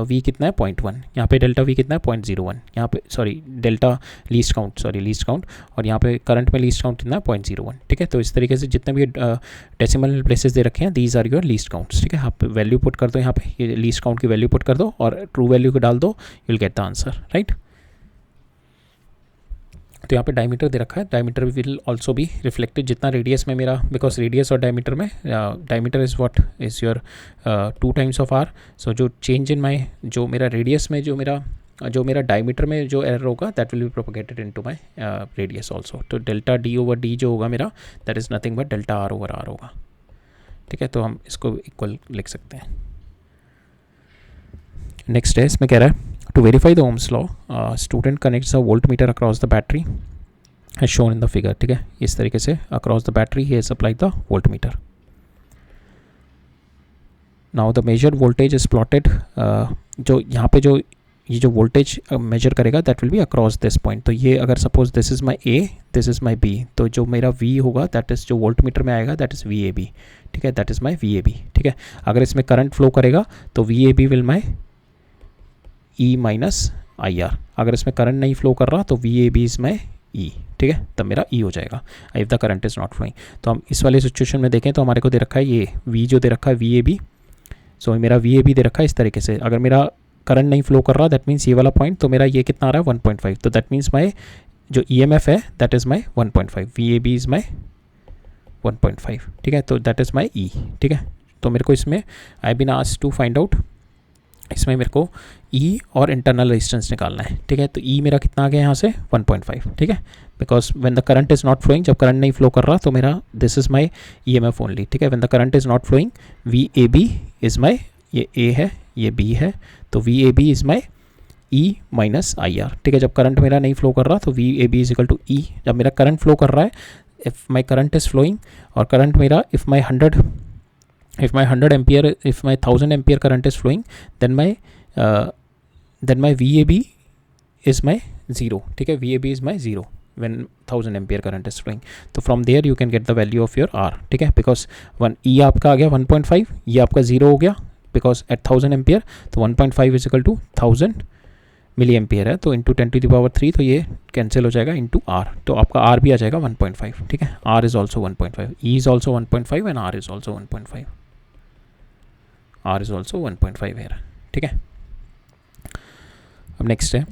वी कितना है 0.1, यहाँ पे डेल्टा वी कितना है 0.01, यहाँ पे सॉरी डेल्टा लीस्ट काउंट, और यहाँ पे करंट में लीस्ट काउंट कितना है 0.01, ठीक है। तो इस तरीके से जितने भी डेसिमल प्लेसेस दे रखे हैं, these are your least counts, ठीक है। आप वैल्यू पुट कर दो, यहाँ पे ये लीस्ट काउंट की वैल्यू पुट कर दो और ट्रू वैल्यू को डाल दो, you will get the answer, right. तो यहाँ पे डायमीटर दे रखा है, diameter will also be reflected, जितना रेडियस में मेरा, बिकॉज रेडियस और डायमीटर में, diameter is what is your 2 times of R. So जो चेंज इन माई, जो मेरा रेडियस में जो मेरा डायमीटर में जो एरर होगा, that will be propagated into my radius also. तो डेल्टा डी ओवर डी जो होगा मेरा, that is nothing but delta R over R होगा, ठीक है। तो हम इसको इक्वल लिख सकते हैं। नेक्स्ट है, इसमें कह रहा है to verify the Ohm's law, student connects a voltmeter across the battery as shown in the figure, ठीक है। इस तरीके से across the battery he has applied the voltmeter. Now the measured voltage is plotted, जो यहाँ पे जो ये जो वोल्टेज मेजर करेगा that will be across this point. तो ये अगर suppose this is my A, this is my B, तो जो मेरा V होगा दैट इज़ जो वोल्ट मीटर में आएगा दैट इज़ VAB, ठीक है, दैट इज़ माई VAB, ठीक है। अगर इसमें करंट फ्लो करेगा तो VAB will my E minus I are, अगर इसमें करंट नहीं फ्लो कर रहा तो VAB इज़ माई E, ठीक है, तब मेरा E हो जाएगा if the current is not flowing. तो हम इस वाले सिचुएशन में देखें तो हमारे को दे रखा है ये V जो दे रखा है VAB, सो मेरा VAB दे रखा है इस तरीके से। अगर मेरा करंट नहीं फ्लो कर रहा दैट मीन्स ये वाला पॉइंट, तो मेरा ये कितना आ रहा है 1.5, तो दैट मीन्स माई जो EMF है that is my 1.5, VAB is माई 1.5, ठीक है। तो दैट इज़ माई E, ठीक है। तो मेरे को इसमें I been asked to find out, इसमें मेरे को E और इंटरनल रेजिस्टेंस निकालना है, ठीक है। तो E मेरा कितना आ गया यहाँ से 1.5, ठीक है, because when the current is not flowing, जब करंट नहीं फ्लो कर रहा तो मेरा this is my EMF only, ठीक है। When the current is not flowing VAB is my, ये A है ये B है, तो VAB is my E minus I R, ठीक है। जब करंट मेरा नहीं फ्लो कर रहा तो VAB is equal to E, जब मेरा करंट फ्लो कर रहा है, if my current is flowing और करंट मेरा if my 100 ampere, if my 1000 ampere current is flowing, then my VAB is my 0, ठीक है। VAB is my 0 when 1000 ampere current is flowing. तो from there you can get the value of your R, ठीक है, because E आपका आ गया 1.5, ये आपका 0 हो गया because at 1000 ampere, तो 1.5 is equal to 1000 milliampere है, तो इंटू 10 to the power 3, तो ये कैंसिल हो जाएगा इंटू R, तो आपका R भी आ जाएगा 1.5, ठीक है। R is also 1.5, E is also 1.5 and R is also 1.5. R is also 1.5 here, ठीक है। अब नेक्स्ट है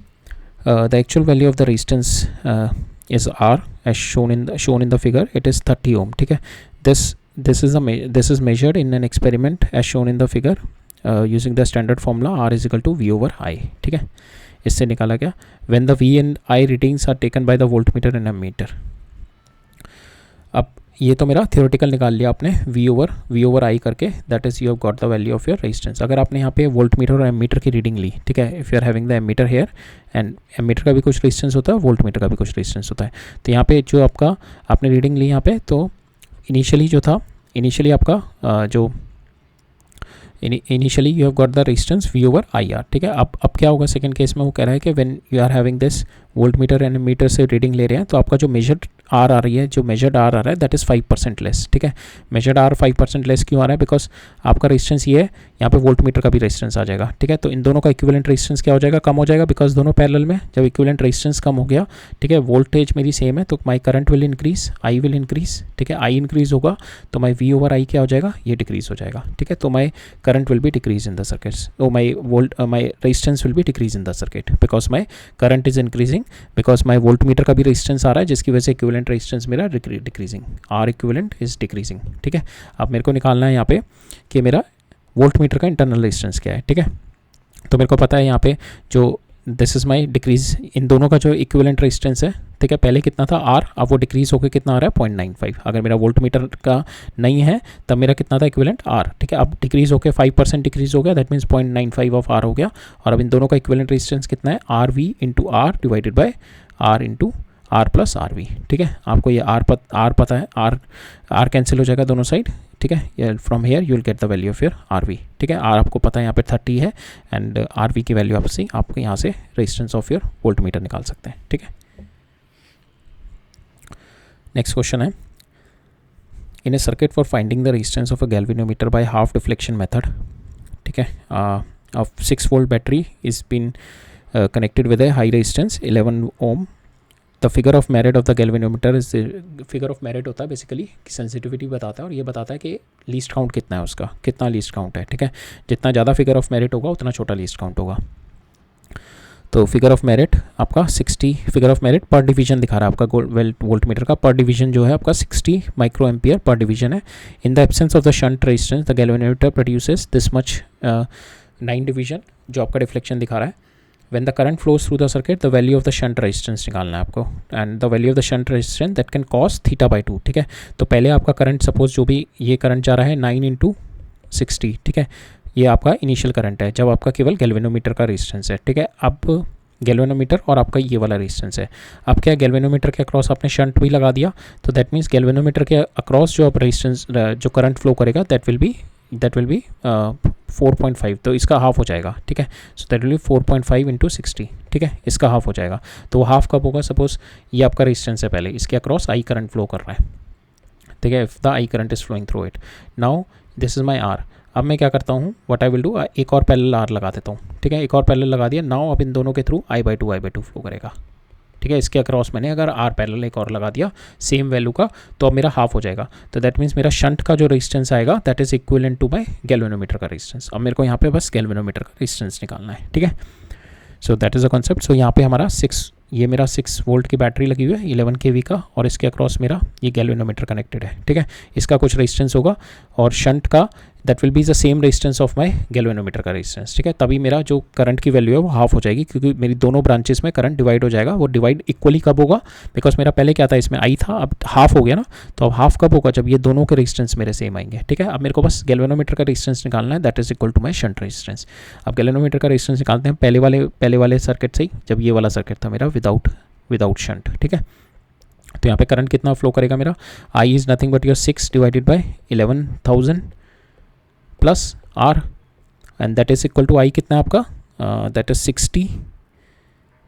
the actual value of the resistance is R as shown in the figure, it is 30 ohm, ठीक है। This is measured in an experiment as shown in the figure using the standard formula R is equal to V over I, ठीक है। इससे निकाला गया when the V and I readings are taken by the voltmeter and ammeter। अब ये तो मेरा theoretical निकाल लिया आपने V ओवर I करके, that is you have got the value of your resistance. अगर आपने यहाँ पे वोल्ट मीटर और एमीटर की रीडिंग ली, ठीक है, if you are having the ammeter here, and ammeter का भी कुछ रेजिस्टेंस होता है, वोल्ट मीटर का भी कुछ रेजिस्टेंस होता है। तो यहाँ पे जो आपका आपने रीडिंग ली यहाँ पे, तो इनिशियली आपका जो initially you have got the resistance V over I R, ठीक है। अब क्या होगा सेकंड केस में, वो कह रहा है कि when you are having this voltmeter and meter से रीडिंग ले रहे हैं, तो आपका जो मेजर्ड आर आ रही है, जो मेजर्ड आर आ रहा है दैट इज़ 5% लेस, ठीक है। मेजर्ड आर 5% लेस क्यों आ रहा है? बिकॉज आपका रेजिस्टेंस ये है, यहाँ पे वोल्ट मीटर का भी रेजिस्टेंस आ जाएगा, ठीक है। तो इन दोनों का इक्विवेलेंट रेजिस्टेंस क्या हो जाएगा? कम हो जाएगा, बिकॉज दोनों पैरेलल में जब इक्विवेलेंट रेजिस्टेंस कम हो गया, ठीक है, वोल्टेज मेरी सेम है, तो my current will increase, I will increase, ठीक है। आई इंक्रीज होगा तो माई वी ओवर आई क्या हो जाएगा? ये डिक्रीज हो जाएगा, ठीक है। तो my current will be decrease in the circuits, oh my resistance will be decrease in the circuit, because my current is increasing, because my voltmeter का भी रेजिस्टेंस आ रहा है, जिसकी वजह से इक्विवेलेंट रेजिस्टेंस मेरा decreasing, R equivalent is decreasing, ठीक है। अब मेरे को निकालना है यहाँ पे कि मेरा वोल्ट मीटर का इंटरनल रेजिस्टेंस क्या है, ठीक है। तो मेरे को पता है यहाँ पे जो दिस इज माई डिक्रीज, इन दोनों का जो इक्विवेलेंट रेजिस्टेंस है, ठीक है, पहले कितना था आर, अब वो डिक्रीज होकर कितना आ रहा है 0.95। अगर मेरा वोल्ट मीटर का नहीं है तब मेरा कितना था इक्विवेलेंट आर, ठीक है। अब डिक्रीज होकर 5% डिक्रीज हो गया, दैट मीन्स 0.95 ऑफ आर हो गया। और अब इन दोनों का इक्विवेलेंट रेजिस्टेंस कितना है? R V into R divided by R into R plus R V, ठीक है। आपको ये आर पता है, आर कैंसिल हो जाएगा दोनों साइड, ठीक है। From here you will get the value of your R V, ठीक है। आर आपको पता है यहाँ पे 30 है, एंड आर वी की वैल्यू आपको यहाँ से resistance of your voltmeter निकाल सकते हैं, ठीक है। नेक्स्ट क्वेश्चन है, in a circuit for finding the resistance of a galvanometer by half deflection method, ठीक है, of 6 volt battery is been connected with a high resistance 11 ohm. The figure of merit of the galvanometer is, figure of merit होता है basically sensitivity बताता है, और ये बताता है कि लीस्ट काउंट कितना है उसका, कितना लीस्ट काउंट है, ठीक है। जितना ज़्यादा फिगर ऑफ मेरिट होगा उतना छोटा लीस्ट काउंट होगा। तो फिगर ऑफ मेरिट आपका 60, फिगर ऑफ मेरिट पर डिवीजन दिखा रहा है आपका वोल्ट मीटर का, पर डिवीजन जो है आपका 60 माइक्रो एम्पियर पर डिवीजन है। In the absence of the shunt resistance the galvanometer produces this much 9 division, जो आपका डिफ्लेक्शन दिखा रहा है। When the current flows through the circuit, the value of the shunt resistance निकालना है आपको, and the value of the shunt resistance that can cause theta by 2, ठीक है। तो पहले आपका करंट, सपोज जो भी ये करंट जा रहा है 9 इंटू 60, ठीक है, ये आपका इनिशियल करंट है जब आपका केवल गैल्वेनोमीटर का रेजिस्टेंस है, ठीक है। अब गैल्वेनोमीटर और आपका ये वाला रेजिस्टेंस है। अब क्या, गैल्वेनोमीटर के अक्रॉस आपने शंट भी लगा दिया, तो दैट मीन्स गैल्वेनोमीटर के अक्रॉस जो आप रेजिस्टेंस, जो करंट फ्लो करेगा दैट विल बी 4.5, तो इसका हाफ हो जाएगा, ठीक है। So that will B 4.5 into 60, ठीक है, इसका हाफ हो जाएगा। तो हाफ कब होगा? सपोज ये आपका रेजिस्टेंस है, पहले इसके अक्रॉस आई करंट फ्लो कर रहा है, ठीक है, if the I current is flowing through it. Now this is my R. अब मैं क्या करता हूँ, व्हाट आई विल डू, एक और पैरेलल आर लगा देता हूँ, ठीक है, एक और पैरेलल लगा दिया। नाउ अब इन दोनों के थ्रू I/2 फ्लो करेगा, ठीक है। इसके अक्रॉस मैंने अगर आर पैरेलल एक और लगा दिया सेम वैल्यू का, तो अब मेरा हाफ हो जाएगा। तो दैट मीन्स मेरा शंट का जो रेजिस्टेंस आएगा that is equivalent to my galvanometer का रेजिस्टेंस। अब मेरे को यहाँ पे बस गैल्वेनोमीटर का रेजिस्टेंस निकालना है, ठीक है। So that is a concept. So यहाँ पे हमारा 6 वोल्ट की बैटरी लगी हुई है 11 kV का, और इसके अक्रॉस मेरा ये गैल्वेनोमीटर कनेक्टेड है, ठीक है। इसका कुछ रेजिस्टेंस होगा, और शंट का that will be the same resistance of my galvanometer का रेजिस्टेंस, ठीक है। तभी मेरा जो करंट की वैल्यू है वो हाफ हो जाएगी, क्योंकि मेरी दोनों ब्रांचेस में करंट डिवाइड हो जाएगा। वो डिवाइड इक्वली कब होगा? बिकॉज मेरा पहले क्या था, इसमें आई था, अब हाफ हो गया ना। तो अब हाफ कब होगा? जब ये दोनों के रेजिस्टेंस मेरे सेम आएंगे, ठीक है। अब मेरे को बस गैल्वेनोमीटर का रेजिस्टेंस निकालना है, that is equal to my shunt resistance. अब गैल्वेनोमीटर का रेजिस्टेंस निकालते हैं पहले वाले सर्किट से ही, जब ये वाला सर्किट था मेरा विदाउट शंट, ठीक है। तो यहाँ पे करंट कितना फ्लो करेगा मेरा? I is nothing but your 6 divided by 11,000 plus R, and that is equal to I कितना है आपका? That is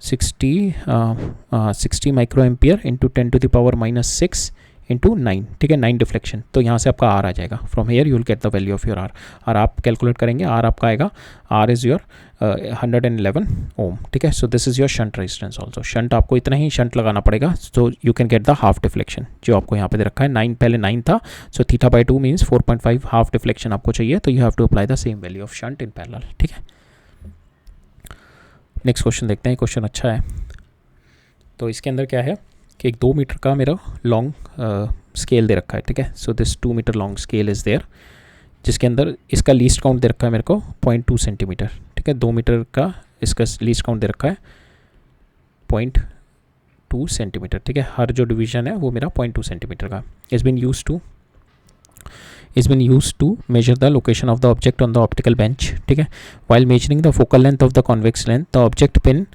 60 micro ampere into 10⁻⁻6 into 9, ठीक है, 9 डिफ्लेक्शन। तो यहाँ से आपका आर आ जाएगा। From here you will get the value of your R. और आप कैलकुलेट करेंगे, आर आपका आएगा, आर इज़ योर 111 ओम, ठीक है। So this is your shunt resistance also. Shunt आपको इतना ही शंट लगाना पड़ेगा, so you can get the half deflection जो आपको यहाँ पे दे रखा है। 9 पहले 9 था, सो θ/2 मीन्स 4.5 हाफ डिफ्लेक्शन आपको चाहिए, तो you have to apply the same value of shunt in parallel, ठीक है। नेक्स्ट क्वेश्चन देखते हैं, क्वेश्चन अच्छा है। तो इसके अंदर क्या है कि एक 2 मीटर का मेरा लॉन्ग स्केल दे रखा है, ठीक है। So this 2 metre long scale is there, जिसके अंदर इसका लीस्ट काउंट दे रखा है मेरे को 0.2 सेंटीमीटर, ठीक है। 2 मीटर का इसका लीस्ट काउंट दे रखा है 0.2 सेंटीमीटर, ठीक है। हर जो डिवीजन है वो मेरा 0.2 सेंटीमीटर का is been use to measure the location of the object on the optical bench, ठीक है। While measuring the focal length of the convex length the object pin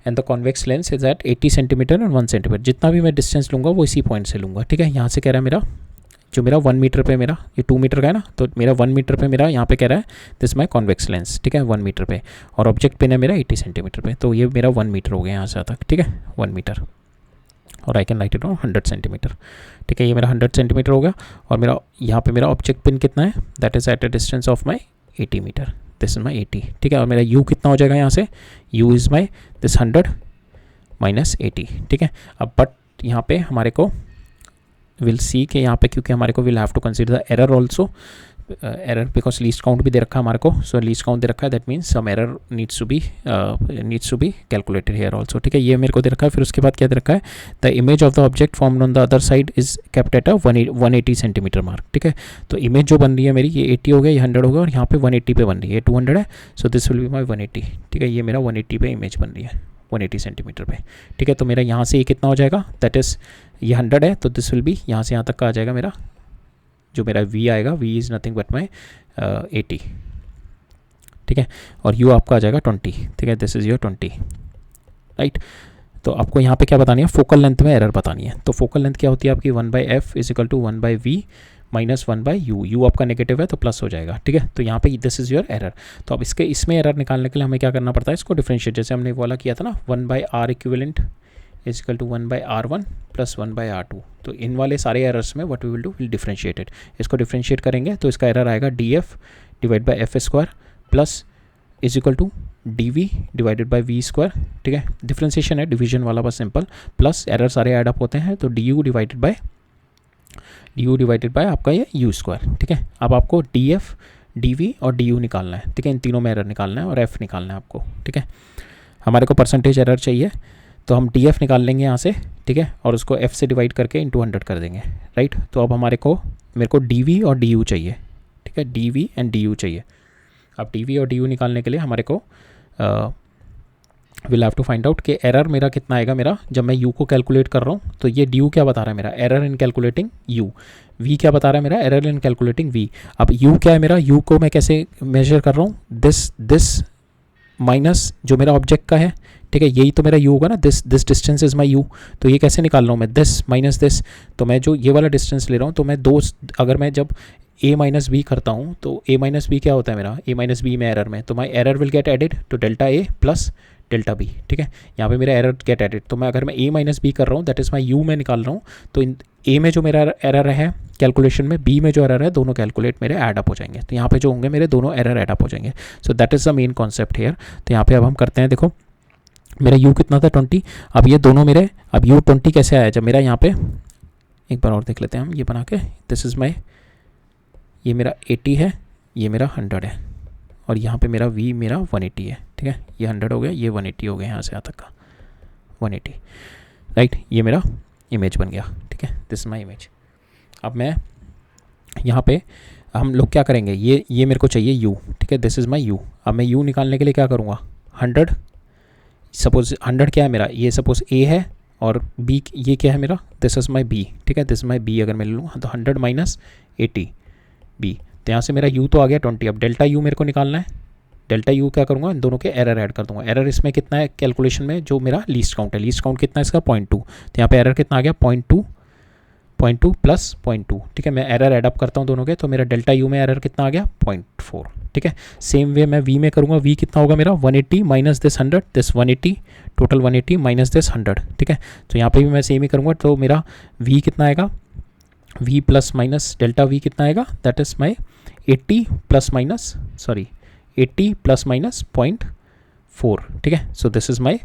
and the convex lens is at 80 centimetre and 1 centimetre. जितना भी मैं distance लूँगा वो इसी point से लूँगा, ठीक है। यहाँ से कह रहा है मेरा 1 मीटर पे मेरा, ये 2 मीटर का है ना, तो मेरा 1 मीटर पे मेरा यहाँ पे कह रहा है दिस माई कॉन्वेक्स लेंस, ठीक है, 1 मीटर पे, और ऑब्जेक्ट पिन है मेरा 80 सेंटीमीटर पे, तो ये मेरा 1 मीटर हो गया यहाँ से तक, ठीक है, 1 मीटर। और I can write it on 100 centimetre. ठीक है, ये मेरा 100 सेंटीमीटर हो गया और मेरा यहाँ पे मेरा ऑब्जेक्ट पिन कितना है, that is at a distance of my 80 metre, this is my 80। ठीक है, और मेरा u कितना हो जाएगा यहाँ से, u is my this 100 minus 80। ठीक है, अब बट यहाँ पे हमारे को विल सी के यहाँ पे, क्योंकि हमारे को will have to consider the error also, error because least count भी दे रखा है हमारे को, सो लीस्ट काउंट दे रखा है, that means some error needs to be calculated here also. ठीक है, ये मेरे को दे रखा है। फिर उसके बाद क्या दे रखा है, the image of the object formed on the other side is kept at a 180 centimetre mark. ठीक है, तो इमेज जो बन रही है मेरी, ये 80 हो गया, ये 100 हो गया, और यहाँ पे 180 पे बन रही है, 200 है, सो दिस विल बी माई 180। ठीक है, ये मेरा 180 पे इमेज बन रही है, 180 सेंटीमीटर पे। ठीक है, तो मेरा यहाँ से ये कितना हो जाएगा, दैट इज़ ये 100 है, तो दिस विल बी यहाँ से यहाँ तक का आ जाएगा मेरा, जो मेरा v आएगा, v इज़ नथिंग बट माई 80। ठीक है, और u आपका आ जाएगा 20। ठीक है, दिस इज़ योर 20, राइट। तो आपको यहाँ पे क्या बतानी है, फोकल लेंथ में एरर बतानी है। तो फोकल लेंथ क्या होती है आपकी, 1/f is equal to 1/v minus 1/u। u आपका नेगेटिव है तो प्लस हो जाएगा। ठीक है, तो यहाँ पे दिस इज़ योर एरर। तो अब इसमें एरर निकालने के लिए हमें क्या करना पड़ता है, इसको डिफ्रेंशिएट, जैसे हमने वाला किया था ना, 1/r equivalent is equal to 1/r1 plus 1/r2। तो इन वाले सारे एरर्स में what we will do, will differentiate it. इसको डिफ्रेंशिएट करेंगे तो इसका एरर आएगा df divide by F square plus is equal to dv divided by V square. ठीक है, डिफ्रेंशिएशन है, डिवीजन वाला बस सिंपल, प्लस एरर सारे ऐड अप होते हैं, तो du डिवाइडेड बाय आपका ये u स्क्वायर। ठीक है, अब आपको df dv और du निकालना है। ठीक है, इन तीनों में एरर निकालना है और f निकालना है आपको। ठीक है, हमारे को परसेंटेज एरर चाहिए, तो हम df निकाल लेंगे यहाँ से। ठीक है, और उसको f से डिवाइड करके इंटू 100 कर देंगे, राइट। तो अब मेरे को dv और du चाहिए। ठीक है, dv एंड du चाहिए। अब dv और du निकालने के लिए हमारे को will have to find out कि एरर मेरा कितना आएगा, मेरा जब मैं u को कैलकुलेट कर रहा हूँ, तो ये du क्या बता रहा है मेरा, error in calculating u। v क्या बता रहा है मेरा, एरर इन कैलकुलेटिंग v। अब u क्या है मेरा, u को मैं कैसे मेजर कर रहा हूँ, दिस माइनस जो मेरा ऑब्जेक्ट का है। ठीक है, यही तो मेरा u होगा ना, this distance is my u। तो ये कैसे निकाल रहा हूँ मैं, दिस माइनस दिस। तो मैं जो ये वाला डिस्टेंस ले रहा हूँ, तो मैं अगर मैं जब a माइनस बी करता हूँ, तो a माइनस बी क्या होता है मेरा, a माइनस बी में एरर में, तो my error will get added to delta a plus delta B. ठीक है, यहाँ पे मेरा एरर गेट एडिड, तो मैं अगर मैं a माइनस बी कर रहा हूँ, दैट इज़ माई u में निकाल रहा हूँ, तो इन a में जो मेरा एरर है कैलकुलेशन में, b में जो एरर है, दोनों कैलकुलेट मेरे ऐड अप हो जाएंगे। तो यहाँ पे जो होंगे मेरे दोनों एरर ऐड अप हो जाएंगे। So that is the main concept here. तो यहाँ पे अब हम करते हैं, देखो मेरा u कितना था 20। अब ये दोनों मेरे, अब u 20 कैसे आया, जब मेरा यहाँ पे एक बार और देख लेते हैं हम ये बना के, दिस इज़ माई, ये मेरा 80 है, ये मेरा 100 है, और यहाँ पे मेरा v मेरा 180 है। ठीक है, ये 100 हो गया, ये 180 हो गया, यहाँ से यहाँ तक का 180, राइट। ये मेरा इमेज बन गया। ठीक है, दिस इज माई इमेज। अब मैं यहाँ पे हम लोग क्या करेंगे, ये मेरे को चाहिए u। ठीक है, दिस इज़ माई u। अब मैं u निकालने के लिए क्या करूँगा, 100, सपोज 100 क्या है मेरा, ये सपोज a है, और b ये क्या है मेरा, दिस इज़ माई b। ठीक है, दिस इज़ माई b अगर मैं ले लूँ, तो 100 माइनस 80 b, तो यहाँ से मेरा u तो आ गया 20। अब डेल्टा u मेरे को निकालना है, डेल्टा u क्या करूँगा, इन दोनों के एरर ऐड कर दूँगा। एरर इसमें कितना है कैलकुलेशन में, जो मेरा लीस्ट काउंट है, लीस्ट काउंट कितना है इसका 0.2, तो यहाँ पे एरर कितना आ गया 0.2 प्लस 0.2। ठीक है, मैं एरर ऐड अप करता हूँ दोनों के, तो मेरा डेल्टा u में एरर कितना आ गया 0.4। ठीक है, सेम वे मैं v में करूँगा, v कितना होगा मेरा 180 minus this 100, this 180, total 180 minus this 100। ठीक है, तो यहाँ पे भी मैं सेम ही करूँगा, तो मेरा v कितना आएगा, v plus minus delta v कितना आएगा, that is my 80 plus minus 0.4। ठीक है, so this is my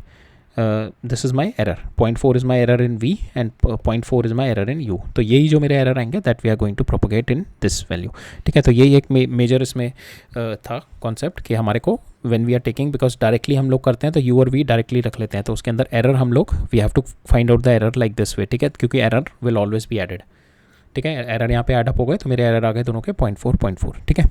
error, 0.4 is my error in v and 0.4 is my error in u। तो यही जो मेरे एरर आएंगे, that we are going to propagate in this value. ठीक है, तो यही एक मेजर इसमें था कॉन्सेप्ट कि हमारे को when we are taking, because directly हम लोग करते हैं तो u और v डायरेक्टली रख लेते हैं, तो उसके अंदर एरर हम लोग we have to find out the error like this way. ठीक है, क्योंकि error will always be added. ठीक है, एरर यहाँ पे ऐड अप हो गए, तो मेरे एरर आ गए दोनों के 0.4। ठीक है,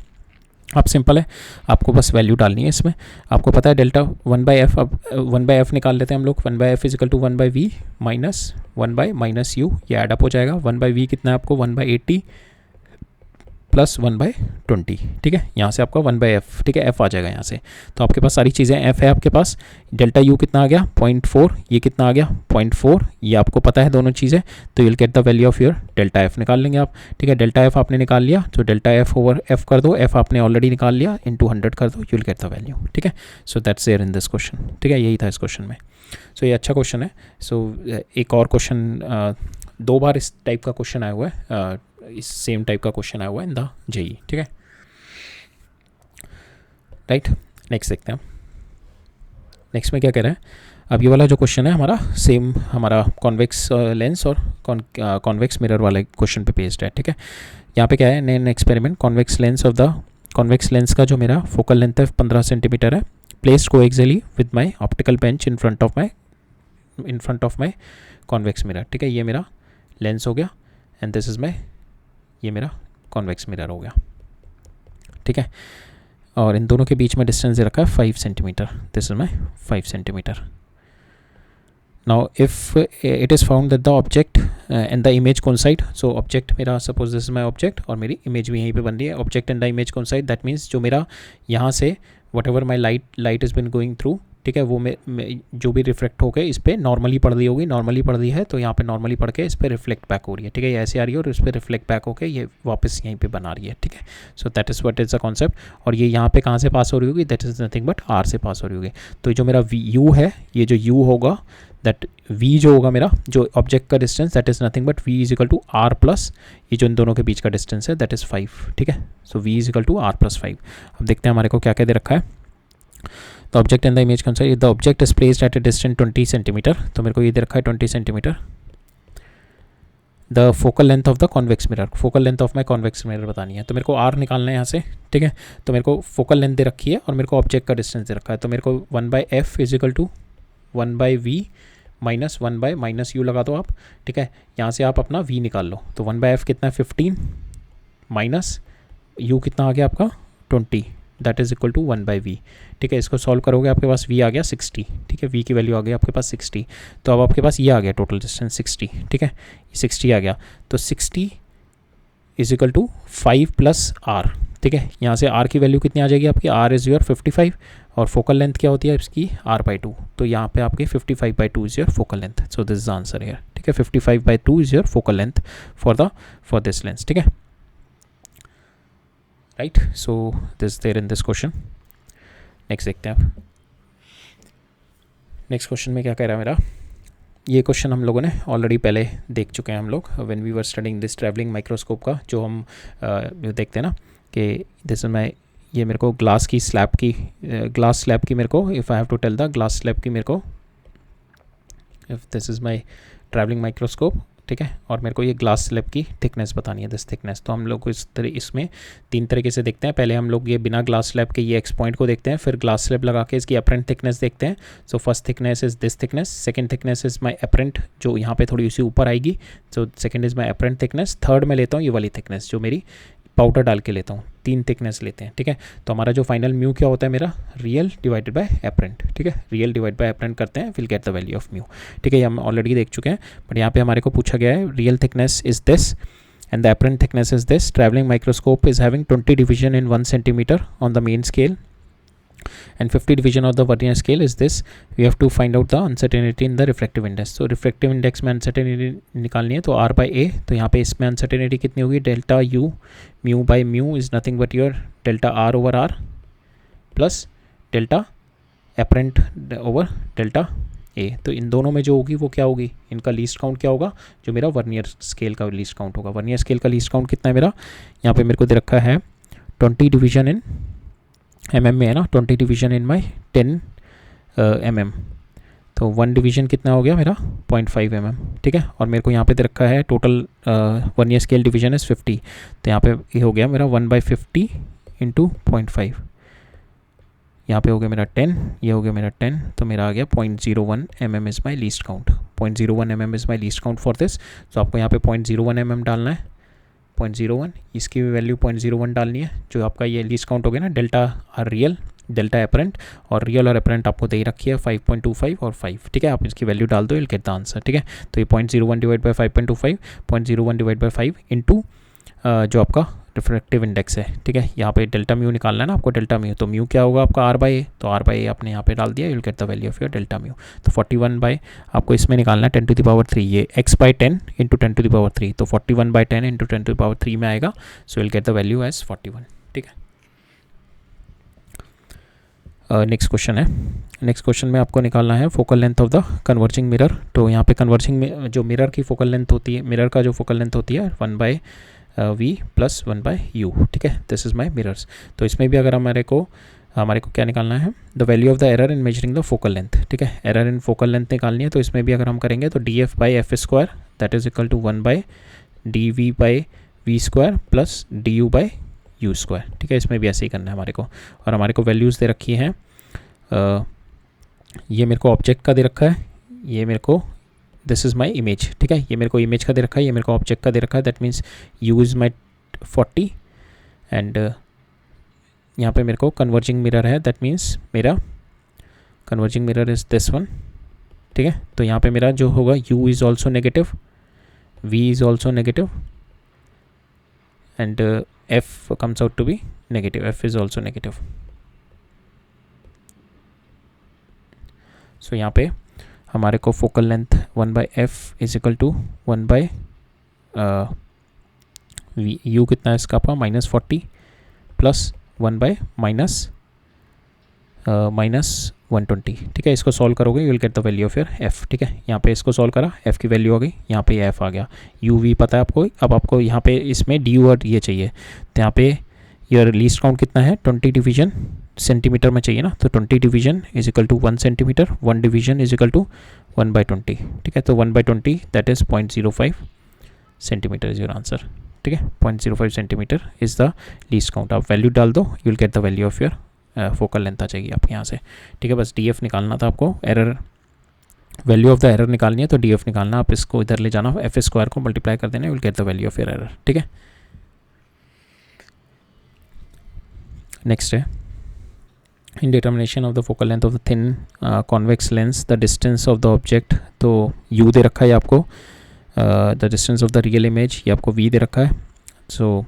अब सिंपल है, आपको बस वैल्यू डालनी है इसमें। आपको पता है डेल्टा 1/f, अब 1/f निकाल लेते हैं हम लोग। 1/f is equal to 1/v minus 1/- u, ये ऐड अप हो जाएगा। 1/v कितना है आपको 1/80 प्लस 1/20, ठीक है। यहाँ से आपका 1/f, ठीक है, f आ जाएगा यहाँ से। तो आपके पास सारी चीज़ें f है आपके पास। डेल्टा u कितना आ गया 0.4, ये कितना आ गया 0.4, ये आपको पता है दोनों चीज़ें। तो you'll get the value of your delta f निकाल लेंगे आप, ठीक है। डेल्टा f आपने निकाल लिया, तो डेल्टा f ओवर f कर दो, f आपने ऑलरेडी निकाल लिया, इंटू 100 कर दो, यूल गेट द वैल्यू, ठीक है। So that's there in this question, ठीक है, यही था इस क्वेश्चन में। सो ये अच्छा क्वेश्चन है। सो एक और क्वेश्चन, 2 बार इस टाइप का क्वेश्चन आया हुआ है, इस सेम टाइप का क्वेश्चन आया हुआ है इन द जेई, ठीक है, राइट। नेक्स्ट देखते हैं। नेक्स्ट में क्या कह रहा है, अब ये वाला जो क्वेश्चन है हमारा सेम, हमारा कॉन्वेक्स लेंस और कॉन्वेक्स मिरर वाले क्वेश्चन पे पेस्ड है, ठीक है। यहाँ पे क्या है, नैन एक्सपेरिमेंट, कॉन्वेक्स लेंस का जो मेरा फोकल लेंथ है 15 सेंटीमीटर है, placed coaxially with my optical bench in front of my convex mirror, ठीक है। ये मेरा लेंस हो गया एंड दिस इज माई, ये मेरा कॉन्वेक्स मिरर हो गया, ठीक है। और इन दोनों के बीच में डिस्टेंस दे रखा है 5 centimeter, this is my 5 centimeter. Now if it is found that the object and the image coincide, so object मेरा, suppose this is my object और मेरी इमेज भी यहीं पे बन रही है, object and the image coincide, that means जो मेरा यहाँ से whatever my light is been going through, ठीक है, वो जो भी रिफ्लेक्ट होकर इस पर नॉर्मली पड़ रही होगी, नॉर्मली पड़ रही है तो यहाँ पे नॉर्मली पड़ के इस पर रिफ्लेक्ट बैक हो रही है, ठीक है, ये ऐसे आ रही है और इस पर रिफ्लेक्ट बैक होकर ये वापस यहीं पे बना रही है, ठीक है। So that is what is the concept. और ये यहाँ पे कहाँ से पास हो रही होगी, that is nothing but R से पास हो रही होगी। तो जो मेरा यू है, ये जो यू होगा, दैट v जो होगा मेरा, जो ऑब्जेक्ट का distance, that is nothing but v is equal to r plus ये जो इन दोनों के बीच का डिस्टेंस है, दैट इज़ 5, ठीक है। So v is equal to r plus 5। अब देखते हैं हमारे को क्या क्या दे रखा है। The object and the image कंसाइड, the object is placed at A distance 20 centimetre, तो मेरे को ये दे रखा है 20 centimetre. The focal length of the convex mirror, focal length of my convex mirror बतानी है, तो मेरे को r निकालना है यहाँ से, ठीक है। तो मेरे को फोकल लेंथ दे रखी है और मेरे को ऑब्जेक्ट का डिस्टेंस दे रखा है, तो मेरे को 1/f is equal to 1/v minus 1/- u लगा दो आप, ठीक है। यहाँ से आप अपना v निकाल लो, तो 1/f कितना है 15 माइनस u कितना आ गया आपका 20, that is equal to 1/v, ठीक है। इसको सॉल्व करोगे आपके पास v आ गया 60, ठीक है, v की वैल्यू आ गई आपके पास 60। तो अब आपके पास ये आ गया टोटल डिस्टेंस 60, ठीक है, 60 आ गया। तो 60 is equal to 5 plus r, ठीक है। यहाँ से r की वैल्यू कितनी आ जाएगी आपकी, r इज़ योर 55 और फोकल लेंथ क्या होती है इसकी r/2, तो यहाँ पे आपकी 55/2 is your focal length. So this is answer here, ठीक है, 55/2 is your focal length for this lens, ठीक है, right. So this there in this question. Next देखते हैं आप। नेक्स्ट क्वेश्चन में क्या कह रहा है मेरा, ये क्वेश्चन हम लोगों ने ऑलरेडी पहले देख चुके हैं हम लोग, when we were studying this travelling microscope का, जो हम देखते हैं ना कि दिस मैं, ये मेरे को ग्लास स्लैब की मेरे को, if I have to tell the glass slab की मेरे को, if this is my travelling microscope, ठीक है, और मेरे को ये ग्लास स्लैब की थिकनेस बतानी है, दिस थिकनेस। तो हम लोग इसमें 3 तरीके से देखते हैं। पहले हम लोग ये बिना ग्लास स्लैब के ये एक्स पॉइंट को देखते हैं, फिर ग्लास स्लैब लगा के इसकी अपरेंट थिकनेस देखते हैं। So first thickness is this thickness, second thickness is my apparent, जो यहाँ पे थोड़ी सी ऊपर आएगी, so second is my apparent thickness. Third में लेता हूँ ये वाली थिकनेस जो मेरी पाउडर डाल के लेता हूँ, 3 थिकनेस लेते हैं, ठीक है। तो हमारा जो फाइनल म्यू क्या होता है मेरा, रियल डिवाइडेड बाय एपरेंट, ठीक है, रियल डिवाइड बाय एपरेंट करते हैं, will get the value of mu, ठीक है। ये हम ऑलरेडी देख चुके हैं, बट यहाँ पे हमारे को पूछा गया है real thickness is this and the apparent thickness is this. Travelling microscope is having 20 division in 1 centimetre on the main scale and 50 division of the vernier scale is this. We have to find out the uncertainty in the refractive index. So refractive index में uncertainty निकालनी है, तो r/a, तो यहाँ पे इसमें uncertainty कितनी होगी, delta u, mu by mu is nothing but your delta r over r plus delta apparent over delta a। तो इन दोनों में जो होगी वो क्या होगी, इनका लीस्ट काउंट क्या होगा, जो मेरा वर्नियर स्केल का लीस्ट काउंट होगा। वर्नियर स्केल का लीस्ट काउंट कितना है मेरा, यहाँ पे मेरे को दे रखा है 20 डिवीजन इन mm में है ना, 20 डिवीजन इन माई 10 mm, तो 1 डिवीजन कितना हो गया मेरा 0.5 mm, ठीक है। और मेरे को यहाँ पे दे रखा है total vernier scale division is 50, तो यहाँ पे ये हो गया मेरा 1/50 इंटू 0.5, यहाँ पे हो गया मेरा 10, ये हो गया मेरा 10, तो मेरा आ गया 0.01 mm is my least count, 0.01 mm is my least count for this. तो आपको यहाँ पे 0.01 mm डालना है, 0.01, इसकी भी वैल्यू 0.01 डालनी है, जो आपका ये लीस्ट काउंट हो गया ना, delta R real, delta apparent, और रियल और एपरेंट आपको दे ही रखी है 5.25 और 5, ठीक है। आप इसकी वैल्यू डाल दो, विल गेट द आंसर, ठीक है। तो ये 0.01 divide by 5.25, 0.01 divide by 5 into जो आपका रिफ्रैक्टिव इंडेक्स है, ठीक है। यहाँ पे डेल्टा म्यू निकालना है ना आपको, डेल्टा म्यू, तो म्यू क्या होगा आपका आर बाई ए, तो आर बाई ए आपने यहाँ पे डाल दिया, you will get the value of your delta mu. तो 41 बाई आपको इसमें निकालना है 10⁻³ ये x बाई 10 इंटू 10⁻³, तो 41 बाई 10 इंटू 10⁻³ में आएगा, so will get the value as 41, ठीक है। नेक्स्ट क्वेश्चन है, नेक्स्ट क्वेश्चन में आपको निकालना है focal length of the converging mirror. तो यहाँ पे कन्वर्जिंग में जो मिरर की फोकल लेंथ होती है, मिरर का जो फोकल लेंथ होती है 1/v प्लस 1/u, ठीक है, दिस इज़ माई मिरर्स। तो इसमें भी अगर हमारे को क्या निकालना है, the value of the error in measuring the focal length, ठीक है, एरर इन फोकल लेंथ निकालनी है। तो इसमें भी अगर हम करेंगे तो df/f² that is equal to 1/dv/v² plus du/u², ठीक है। इसमें भी ऐसे ही करना है हमारे को, और हमारे को वैल्यूज़ दे रखी हैं, ये मेरे को ऑब्जेक्ट का दे रखा है, ये मेरे को दिस इज़ माई इमेज, ठीक है, ये मेरे को इमेज का दे रखा है, ये मेरे को ऑब्जेक्ट का दे रखा है, that means u is my 40 and यहाँ पे मेरे को कन्वर्जिंग मिरर है, दैट मीन्स मेरा converging mirror is this one, ठीक है। तो यहाँ पे मेरा जो होगा u is also negative, v is also negative and f comes out to be negative, f is also negative. So यहाँ पे हमारे को focal length 1/f is equal to 1/v, u कितना है इसका आपका -40 प्लस 1/-120, ठीक है। इसको सॉल्व करोगे you will get the value of your f, ठीक है। यहाँ पे इसको सॉल्व करा, f की वैल्यू आ गई, यहाँ पे f आ गया, u v पता है आपको। अब आपको यहाँ पे इसमें du और ये चाहिए, तो यहाँ पे योर लीस्ट काउंट कितना है, 20 डिवीजन सेंटीमीटर में चाहिए ना, तो 20 division is equal to 1 centimeter, 1 division is equal to 1/20, ठीक है। तो 1/20 that is 0.05 centimeter is your answer, ठीक है। 0.05 centimeter is the least count. आप वैल्यू डाल दो, you will get the value of your focal length आ जाएगी आपके यहाँ से, ठीक है। बस df निकालना था आपको, error value of the error निकालनी है, तो df निकालना, आप इसको इधर ले जाना, f² को मल्टीप्लाई कर देना, you will get the value of your error, ठीक है। नेक्स्ट है, in determination of the focal length of the thin convex lens the distance of the object, तो u दे रखा है आपको, the distance of the real image ये आपको v दे रखा है, सो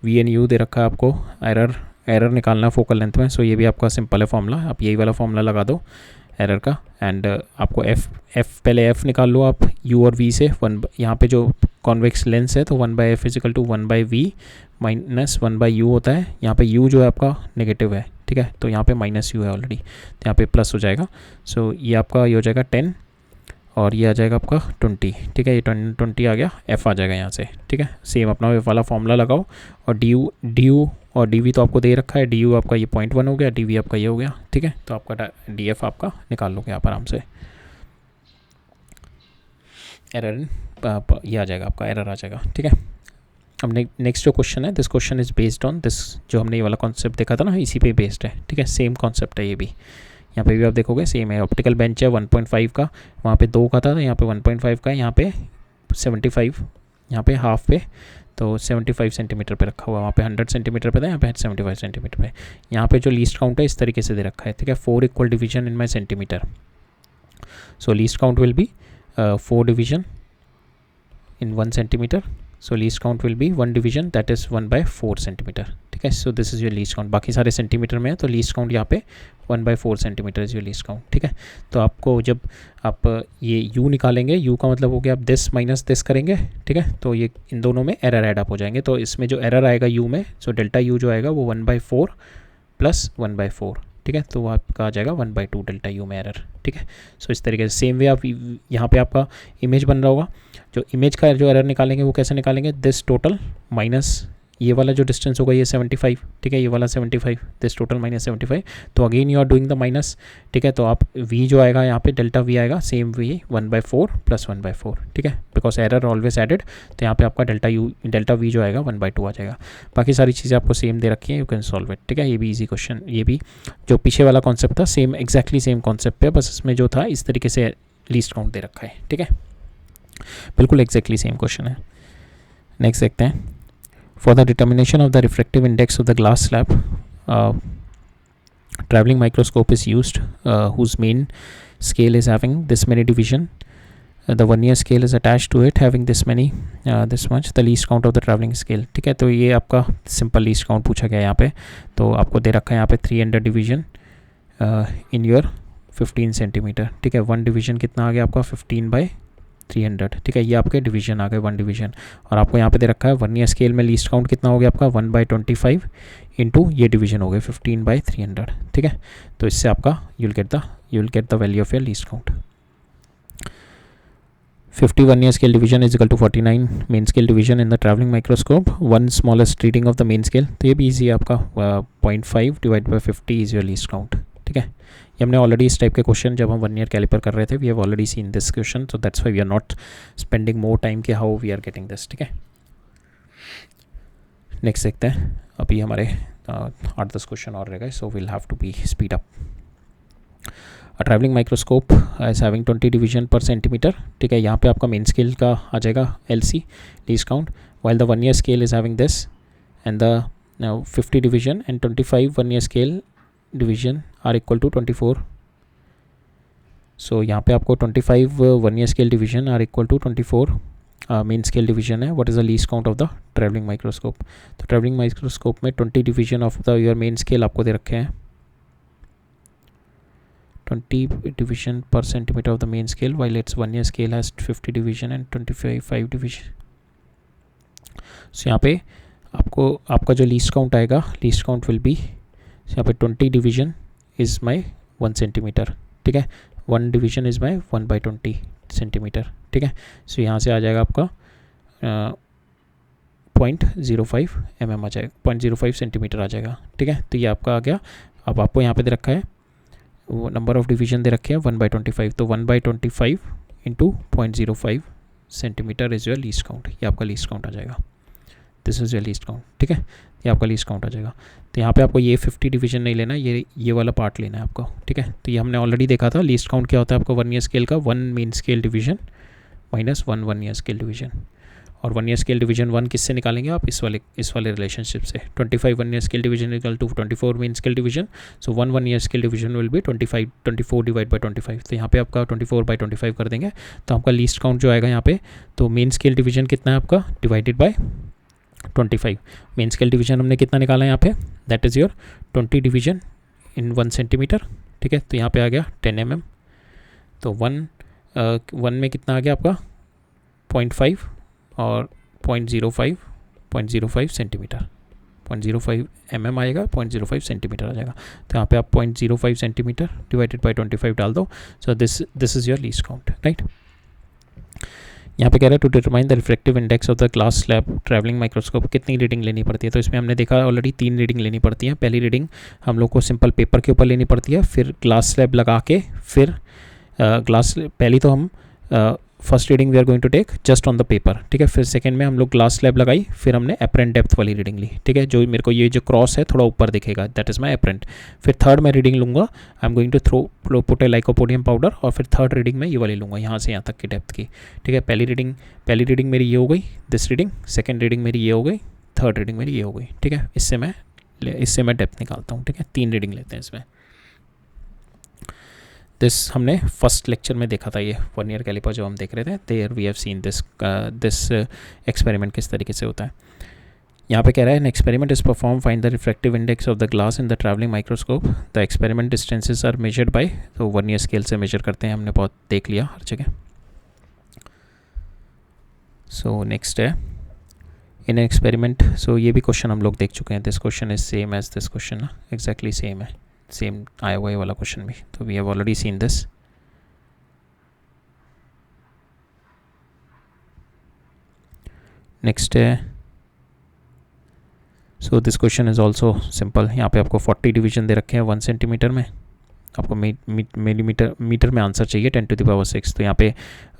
v एंड u दे रखा है आपको, एरर निकालना है फोकल लेंथ में। सो ये भी आपका सिंपल है फॉर्मूला, आप यही वाला फॉर्मूला लगा दो एरर का, एंड आपको f पहले f निकाल लो आप u और v से, यहाँ पे जो कॉन्वेक्स लेंस है तो 1/f is equal to 1/v minus 1/u होता है। यहाँ पे u जो है आपका नेगेटिव है, ठीक है, तो यहाँ पे -u है ऑलरेडी, तो यहाँ पे प्लस हो जाएगा। सो ये आपका ये हो जाएगा 10 और ये आ जाएगा आपका 20, ठीक है, ये 20 आ गया, f आ जाएगा यहाँ से, ठीक है। सेम अपना वाला फॉर्मूला लगाओ, और du और dv तो आपको दे रखा है, du आपका ये 0.1 हो गया, dv आपका ये हो गया, ठीक है। तो आपका df आपका निकाल लोगे आप आराम से, एरर ये आ जाएगा आपका, एरर आ जाएगा, ठीक है। अब नेक्स्ट जो क्वेश्चन है, this question is based on this, जो हमने ये वाला कॉन्सेप्ट देखा था ना, इसी पे बेस्ड है, ठीक है। सेम कॉन्सेप्ट है ये भी, यहाँ पे भी आप देखोगे सेम है। ऑप्टिकल बेंच है 1.5 का, वहाँ पे 2 का था, तो यहाँ पे 1.5 का, यहाँ पे 75, यहाँ पे हाफ पे, तो 75 सेंटीमीटर पे रखा हुआ, वहाँ पे 100 सेंटीमीटर पे था, यहाँ पे 75 सेंटीमीटर पे। यहाँ पे जो लीस्ट काउंट है इस तरीके से दे रखा है, ठीक है, 4 equal division in my centimetre, so least count will B 4 division in 1 centimeter, so least count will be 1 division, that is 1/4 centimeter, ठीक है। so this is your least count, बाकी सारे सेंटीमीटर में है, तो least count यहाँ पे 1/4 centimetre is your least count, ठीक है। तो आपको जब आप ये u निकालेंगे, u का मतलब हो गया आप दिस माइनस दिस करेंगे, ठीक है, तो ये इन दोनों में एरर ऐड अप हो जाएंगे, तो इसमें जो एरर आएगा u में, सो डेल्टा u जो आएगा वो 1/4 प्लस 1/4, ठीक है, तो आपका आ जाएगा 1/2 डेल्टा u में एरर, ठीक है। सो इस तरीके से सेम वे आप यहाँ पे आपका इमेज बन रहा होगा, जो इमेज का जो एरर निकालेंगे वो कैसे निकालेंगे, दिस टोटल माइनस ये वाला जो डिस्टेंस होगा ये 75, ठीक है, ये वाला 75, दिस टोटल माइनस 75, तो again you are doing the minus, ठीक है। तो आप v जो आएगा यहाँ पे डेल्टा v आएगा सेम v 1/4 प्लस 1/4, ठीक है, बिकॉज एरर ऑलवेज एडेड, तो यहाँ पे आपका डेल्टा v जो आएगा 1/2 आ जाएगा। बाकी सारी चीज़ें आपको सेम दे रखी हैं, यू कैन सॉल्व इट, ठीक है। ये भी ईजी क्वेश्चन, ये भी जो पीछे वाला कॉन्सेप्ट था सेम एग्जैक्टली सेम कॉन्सेप्ट है, बस इसमें जो था इस तरीके से लीस्ट काउंट दे रखा है, ठीक है, बिल्कुल एग्जैक्टली सेम क्वेश्चन है। नेक्स्ट देखते हैं, for the determination of the refractive index of the glass slab, traveling microscope is used, whose main scale is having this many division, the vernier scale is attach to it having this many this much the least count of the travelling scale. ठीक है, तो ये आपका simple least count पूछा गया है यहाँ पे। तो आपको दे रखा है यहाँ पे 300 डिवीजन इन योर 15 सेंटीमीटर। ठीक है, 1 डिवीजन कितना आ गया आपका 15/300। ठीक है, ये आपके डिवीजन आ गए 1 डिवीजन। और आपको यहाँ पे दे रखा है वर्नियर स्केल में लीस्ट काउंट कितना हो गया आपका 1/25 इंटू ये डिवीजन हो गए 15/300। ठीक है, तो इससे आपका you will get the value of your least count. 50 vernier scale division is equal to 49 main scale division in the travelling microscope, 1 smallest reading of the main scale. तो ये भी ईजी है आपका, 0.5 divide by 50 is your least count. ठीक है, ये हमने already इस टाइप के क्वेश्चन जब हम वर्नियर कैलिपर कर रहे थे, we have already seen this question, so that's why we are not spending more time के how we are getting this. ठीक है, नेक्स्ट देखते हैं। अभी हमारे 8-10 क्वेश्चन और रह गए, so will have to be speed up. A travelling microscope is having 20 division per centimetre. ठीक है, यहाँ पे आपका मेन स्केल का आ जाएगा LC least count, while the vernier scale is having this and the 50 division and 25 vernier scale division are equal to 24। So यहाँ पे आपको 25 vernier scale division are equal to 24 main scale division है। What is the least count of the travelling microscope? तो travelling microscope में 20 division of the your main scale आपको दे रखे हैं, 20 division per centimetre of the main scale, while its vernier scale has 50 division and 25 division. So यहाँ पे आपको आपका जो लीस्ट काउंट आएगा, लीस्ट काउंट विल बी यहाँ पे 20 डिवीजन इज़ माई 1 सेंटीमीटर। ठीक है, 1 डिवीजन इज़ माई 1/20 सेंटीमीटर। ठीक है, सो यहाँ से आ जाएगा आपका 0.05 mm आ जाएगा, 0.05 सेंटीमीटर आ जाएगा। ठीक है, तो ये आपका आ गया। अब आपको यहाँ पे दे रखा है वो नंबर ऑफ डिवीजन दे रखे हैं 1/25, तो 1/25 into 0.05 centimeter is your least count. ये आपका लीस्ट काउंट आ जाएगा, this is your least count. ठीक है, ये आपका लीस्ट काउंट आ जाएगा। तो यहाँ पे आपको ये 50 डिवीजन नहीं लेना, ये वाला पार्ट लेना है आपको। ठीक है, तो ये हमने ऑलरेडी देखा था, लीस्ट काउंट क्या होता है आपको वर्नियर स्केल का 1 main scale division minus 1 vernier scale division. और वर्नियर स्केल डिवीजन 1 किससे निकालेंगे आप? इस वाले रिलेशनशिप से। 25 vernier scale division equal to 24 main scale division, so 1 vernier scale division will be 24 divide by 25। तो यहाँ पे आपका 24/25 कर देंगे, तो आपका लीस्ट काउंट जो आएगा यहाँ पे, तो मेन स्केल डिवीजन कितना है आपका divided by 25। Main scale division हमने कितना निकाला है यहाँ पे, that is your 20 division in 1 centimetre. ठीक है, तो यहाँ पे आ गया 10 mm। तो 1 में कितना आ गया आपका 0.5 और 0.05 सेंटीमीटर, 0.05 mm आएगा, 0.05 सेंटीमीटर आ जाएगा। तो यहाँ पे आप 0.05 सेंटीमीटर डिवाइडेड बाई 25 डाल दो, so this is your least count. Right, यहाँ पे कह रहा है to determine the refractive index of the glass slab travelling microscope, कितनी रीडिंग लेनी पड़ती है? तो इसमें हमने देखा ऑलरेडी 3 रीडिंग लेनी पड़ती है। पहली रीडिंग हम लोग को सिंपल पेपर के ऊपर लेनी पड़ती है, फिर ग्लास स्लैब लगा के, फिर पहली तो हम first reading we are going to take just on the paper. ठीक है, फिर सेकंड में हम लोग ग्लास स्लैब लगाई, फिर हमने एपरेंट डेप्थ वाली रीडिंग ली। ठीक है, जो मेरे को ये जो क्रॉस है थोड़ा ऊपर दिखेगा, दैट इज़ माई एपरेंट। फिर थर्ड में रीडिंग लूँगा, I am going to put a lycopodium powder, और फिर थर्ड रीडिंग में ये वाली लूँगा, यहाँ से यहाँ तक की डेप्थ की। ठीक है, पहली रीडिंग मेरी ये हो गई, दिस रीडिंग, सेकेंड रीडिंग मेरी ये हो गई, थर्ड रीडिंग मेरी ये हो गई। ठीक है, इससे मैं डेप्थ निकालता हूँ। ठीक है, 3 रीडिंग लेते हैं इसमें। दिस हमने फर्स्ट लेक्चर में देखा था, ये वर्नियर कैलिपर जो हम देख रहे थे, there we have seen this experiment किस तरीके से होता है। यहाँ पे कह रहा है an experiment is perform find the refractive index of the glass in the travelling microscope, the experiment distances are measured by, तो वर्नियर स्केल से मेजर करते हैं, हमने बहुत देख लिया हर जगह। सो नेक्स्ट है इन एक्सपेरिमेंट, सो ये भी क्वेश्चन हम लोग देख चुके हैं, this question is same as this question ना, एग्जैक्टली सेम है, सेम आया हुआ है वाला क्वेश्चन भी, तो we have already seen this. Next है, so this question is also simple. यहाँ पे आपको 40 डिवीजन दे रखे हैं 1 सेंटीमीटर में, आपको मीटर में आंसर चाहिए 10⁶। तो यहाँ पे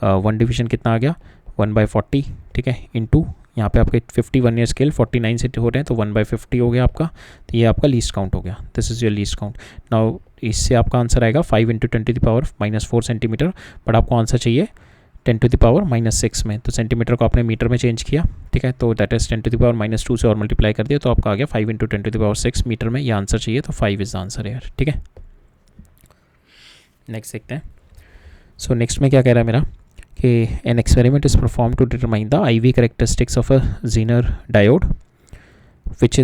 1 डिवीजन कितना आ गया 1/40। ठीक है, इंटू यहाँ पे आपके 50 वर्नियर स्केल 49 से हो रहे हैं, तो 1/50 हो गया आपका, तो ये आपका लीस्ट काउंट हो गया, this is your least count. Now इससे आपका आंसर आएगा 5 × 10⁻⁻⁴ सेंटीमीटर, बट आपको आंसर चाहिए 10⁻⁻⁶ में, तो सेंटीमीटर को आपने मीटर में चेंज किया। ठीक है, तो दैट इज़ 10⁻⁻² से और मल्टीप्लाई कर दिया, तो आपका आ गया 5 × 10⁻⁶ मीटर में ये आंसर चाहिए, तो 5 इज़ द आंसर यार। ठीक है, नेक्स्ट देखते हैं। सो नेक्स्ट में क्या कह रहा है मेरा कि an experiment is perform to determine the IV characteristics of a Zener diode which